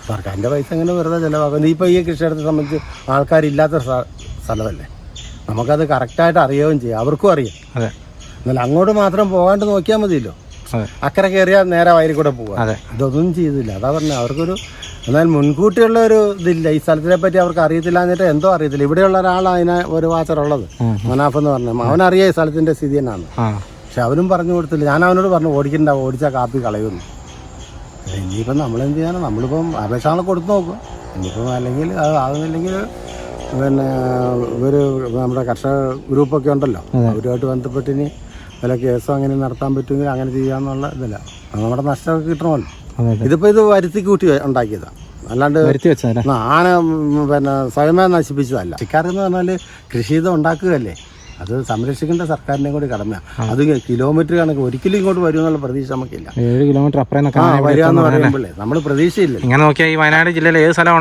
സർക്കാരിൻ്റെ പൈസ ഇങ്ങനെ വെറുതെ ചിലവാക്കുന്നത്. ഇപ്പോൾ ഈ കൃഷിയിടത്തെ സംബന്ധിച്ച് ആൾക്കാരില്ലാത്ത സ്ഥലമല്ലേ, നമുക്കത് കറക്റ്റായിട്ട് അറിയുകയും ചെയ്യാം, അവർക്കും അറിയാം. എന്നാൽ അങ്ങോട്ട് മാത്രം പോകാണ്ട് നോക്കിയാൽ മതിയല്ലോ. അക്കരെ കയറിയാൽ നേരെ വയലിൽ കൂടെ പോവാം. ഇതൊന്നും ചെയ്തില്ല. അതാ പറഞ്ഞത് അവർക്കൊരു. എന്നാൽ മുൻകൂട്ടിയുള്ള ഒരു ഇതില്ല. ഈ സ്ഥലത്തിനെ പറ്റി അവർക്ക് അറിയത്തില്ല എന്നിട്ട് എന്തോ അറിയത്തില്ല. ഇവിടെയുള്ള ഒരാളാണ് അതിനെ ഒരു വാച്ചറുള്ളത്, മനാഫ് എന്ന് പറഞ്ഞാൽ. അവനറിയാം ഈ സ്ഥലത്തിൻ്റെ സ്ഥിതി എന്നാണ്. പക്ഷെ അവനും പറഞ്ഞു കൊടുത്തില്ല. ഞാൻ അവനോട് പറഞ്ഞു ഓടിക്കണ്ട, ഓടിച്ചാൽ കാപ്പി കളയുന്നു. ഇനിയിപ്പം നമ്മളെന്ത് ചെയ്യാനാണ്, നമ്മളിപ്പം അപേക്ഷകൾ കൊടുത്തു നോക്കും. ഇനിയിപ്പം അല്ലെങ്കിൽ അത് ആകുന്നില്ലെങ്കിൽ പിന്നെ ഇവർ നമ്മുടെ കർഷക ഗ്രൂപ്പൊക്കെ ഉണ്ടല്ലോ, അവരുമായിട്ട് ബന്ധപ്പെട്ട് ഇനി വല്ല കേസോ അങ്ങനെ നടത്താൻ പറ്റുമെങ്കിൽ അങ്ങനെ ചെയ്യാമെന്നുള്ള ഇതില്ല. നമ്മുടെ നഷ്ടമൊക്കെ കിട്ടണമല്ലോ. ഇതിപ്പോൾ ഇത് വരുത്തി കൂട്ടി ഉണ്ടാക്കിയതാണ്, അല്ലാണ്ട് ആന പിന്നെ സ്വയമേ നശിപ്പിച്ചതല്ല. കൃഷിക്കാരെന്ന് പറഞ്ഞാൽ കൃഷിയിതം ഉണ്ടാക്കുകയല്ലേ, അത് സംരക്ഷിക്കേണ്ട സർക്കാരിനെ കൂടി കടമയാണ്. അത് കിലോമീറ്റർ കണക്ക് ഒരിക്കലും ഇങ്ങോട്ട് വരുമെന്നുള്ള പ്രതീക്ഷ നമുക്കില്ല. 7 കിലോമീറ്റർ അപ്പുറം വരികയെന്ന് പറയുമ്പോഴേ നമ്മൾ പ്രതീക്ഷയില്ല. ഇങ്ങനെ നോക്കിയാൽ ഈ വയനാട് ജില്ലയിൽ ഏത് സ്ഥലം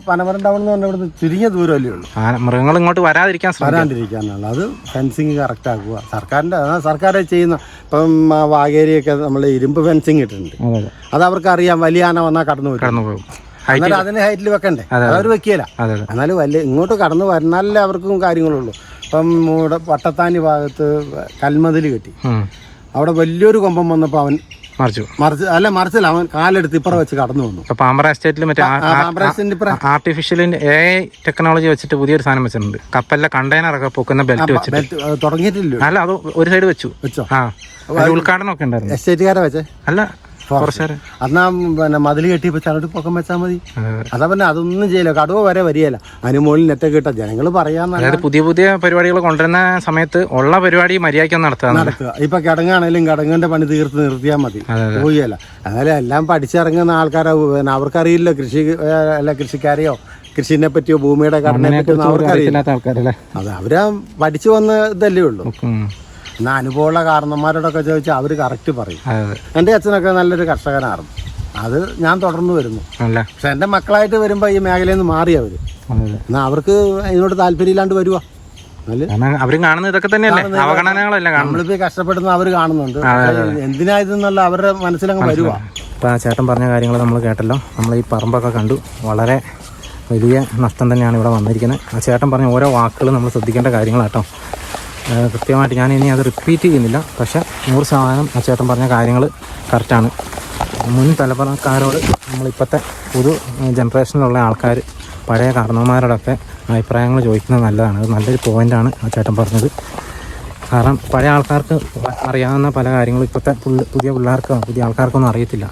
പനമരം ടൗൺ എന്ന് പറഞ്ഞാൽ ഇവിടുന്ന് ചുരുങ്ങിയ ദൂരമല്ലേ ഉള്ളൂ. മൃഗങ്ങൾ ഇങ്ങോട്ട് വരാണ്ടിരിക്കാനുള്ള അത് ഫെൻസിങ് കറക്റ്റ് ആക്കുക സർക്കാർ ചെയ്യുന്ന. ഇപ്പം വാഗേരിയൊക്കെ നമ്മൾ ഇരുമ്പ് ഫെൻസിങ് ഇട്ടിട്ടുണ്ട്, അത് അവർക്ക് അറിയാം. വലിയ ആന വന്നാൽ കടന്നു പോകും, എന്നാലും അതിന് ഹൈറ്റിൽ വെക്കണ്ടേ, അവർ വെക്കില്ല. എന്നാലും ഇങ്ങോട്ട് കടന്നു വരണാലേ അവർക്കും കാര്യങ്ങളുള്ളൂ. ഇപ്പം ഇവിടെ പട്ടത്താനി ഭാഗത്ത് കൽമതിൽ കെട്ടി, അവിടെ വലിയൊരു കൊമ്പം വന്നപ്പോൾ അവൻ മറിച്ചില്ല, അവൻ കാലെടുത്ത് ഇപ്പുറം വെച്ച് കടന്നു വന്നു. പാമ്പ്ര എസ്റ്റേറ്റിൽ ആർട്ടിഫിഷ്യൽ AI ടെക്നോളജി വെച്ചിട്ട് പുതിയൊരു സാധനം വെച്ചിട്ടുണ്ട്. കപ്പലിലെ കണ്ടെയ്നറൊക്കെ പൊക്കുന്ന ബെൽറ്റ് വെച്ചിട്ട് തുടങ്ങിയിട്ടില്ല. അല്ല, അത് ഒരു സൈഡ് വെച്ചോ. ഉദ്ഘാടനം ഒക്കെ ഉണ്ടായിരുന്നു. എസ്റ്റേറ്റുകാരെ വെച്ചേ അല്ല, എന്നാ പിന്നെ മതിൽ കെട്ടിയപ്പോ ചരട് പൊക്കം വെച്ചാൽ മതി. അതാ പിന്നെ അതൊന്നും ചെയ്യില്ല, കടുവ വരെ വരികയില്ല. അതിന് മുകളിൽ നെറ്റൊക്കെ ഇട്ട ജനങ്ങൾ പറയാൻ. അതായത് പുതിയ പരിപാടികൾ കൊണ്ടുവരുന്ന സമയത്ത് ഉള്ള പരിപാടി മര്യാദയ്ക്ക് നടത്തുക. ഇപ്പൊ കിടങ്ങാണെങ്കിലും കിടങ്ങിന്റെ പണി തീർത്ത് നിർത്തിയാൽ മതി, പോയില്ല. എന്നാലും എല്ലാം പഠിച്ചിറങ്ങുന്ന ആൾക്കാരെ പിന്നെ അവർക്കറിയില്ല, കൃഷിക്കാരെയോ കൃഷിനെ പറ്റിയോ ഭൂമിയുടെ ഘടനയെ പറ്റിയോ അവർക്കറിയില്ല. അത് അവരാ പഠിച്ചു വന്ന ഇതല്ലേ ഉള്ളൂ. എന്നാൽ അനുഭവമുള്ള കാരണന്മാരോടൊക്കെ ചോദിച്ചാൽ അവർ കറക്റ്റ് പറയും. എൻ്റെ അച്ഛനൊക്കെ നല്ലൊരു കർഷകനായിരുന്നു, അത് ഞാൻ തുടർന്ന് വരുന്നു. പക്ഷെ എൻ്റെ മക്കളായിട്ട് വരുമ്പോൾ ഈ മേഖലയിൽ നിന്ന് മാറി അവർ. എന്നാൽ അവർക്ക് ഇതിനോട് താല്പര്യമില്ലാണ്ട് വരുവാ. അവരും കാണുന്നത് ഇതൊക്കെ തന്നെയല്ലേ, അവഗണനകളല്ല. നമ്മളിപ്പോൾ കഷ്ടപ്പെടുന്ന അവർ കാണുന്നുണ്ട്, എന്തിനാ ഇതെന്നുള്ള അവരുടെ മനസ്സിലങ്ങ് വരുവാ. ഇപ്പം ആ ചേട്ടൻ പറഞ്ഞ കാര്യങ്ങൾ നമ്മൾ കേട്ടല്ലോ. നമ്മൾ ഈ പറമ്പൊക്കെ കണ്ടു, വളരെ വലിയ നഷ്ടം തന്നെയാണ് ഇവിടെ വന്നിരിക്കുന്നത്. ആ ചേട്ടൻ പറഞ്ഞ ഓരോ വാക്കുകൾ നമ്മൾ ശ്രദ്ധിക്കേണ്ട കാര്യങ്ങളാട്ടോ. കൃത്യമായിട്ട് ഞാൻ ഇനി അത് റിപ്പീറ്റ് ചെയ്യുന്നില്ല, പക്ഷേ 100% ആ ചേട്ടൻ പറഞ്ഞ കാര്യങ്ങൾ കറക്റ്റാണ്. മുൻ തലമുറക്കാരോട് നമ്മളിപ്പോഴത്തെ പുതു ജനറേഷനിലുള്ള ആൾക്കാർ പഴയ കാരണവന്മാരോടൊക്കെ അഭിപ്രായങ്ങൾ ചോദിക്കുന്നത് നല്ലതാണ്. അത് നല്ലൊരു പോയിൻ്റാണ് ആ ചേട്ടൻ പറഞ്ഞത്. കാരണം പഴയ ആൾക്കാർക്ക് അറിയാവുന്ന പല കാര്യങ്ങളും ഇപ്പോഴത്തെ പുതിയ ആൾക്കാർക്കൊന്നും അറിയത്തില്ല.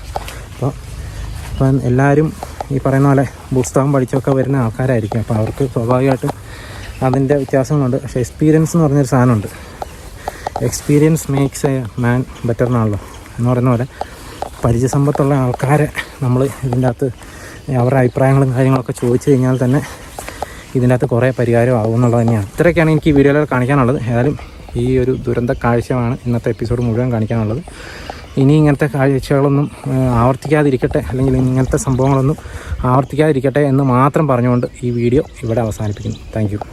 അപ്പം എല്ലാവരും ഈ പറയുന്ന പോലെ പുസ്തകം പഠിച്ചൊക്കെ വരുന്ന ആൾക്കാരായിരിക്കും. അപ്പോൾ അവർക്ക് സ്വാഭാവികമായിട്ടും അതിൻ്റെ വ്യത്യാസങ്ങളുണ്ട്. പക്ഷേ എക്സ്പീരിയൻസ് എന്ന് പറഞ്ഞൊരു സാധനമുണ്ട്. Experience makes a man better എന്നാണല്ലോ എന്ന് പറയുന്ന പോലെ പരിചയസമ്പത്തുള്ള ആൾക്കാരെ നമ്മൾ ഇതിൻ്റെ അകത്ത് അവരുടെ അഭിപ്രായങ്ങളും കാര്യങ്ങളൊക്കെ ചോദിച്ചു കഴിഞ്ഞാൽ തന്നെ ഇതിൻ്റെ അകത്ത് കുറേ പരിഹാരമാകും എന്നുള്ളത് തന്നെയാണ്. ഇത്രയൊക്കെയാണ് എനിക്ക് ഈ വീഡിയോയിൽ കാണിക്കാനുള്ളത്. ഏതായാലും ഈ ഒരു ദുരന്ത കാഴ്ചയാണ് ഇന്നത്തെ എപ്പിസോഡ് മുഴുവൻ കാണിക്കാനുള്ളത്. ഇനി ഇങ്ങനത്തെ കാഴ്ചകളൊന്നും ആവർത്തിക്കാതിരിക്കട്ടെ, അല്ലെങ്കിൽ ഇങ്ങനത്തെ സംഭവങ്ങളൊന്നും ആവർത്തിക്കാതിരിക്കട്ടെ എന്ന് മാത്രം പറഞ്ഞുകൊണ്ട് ഈ വീഡിയോ ഇവിടെ അവസാനിപ്പിക്കുന്നു. Thank you.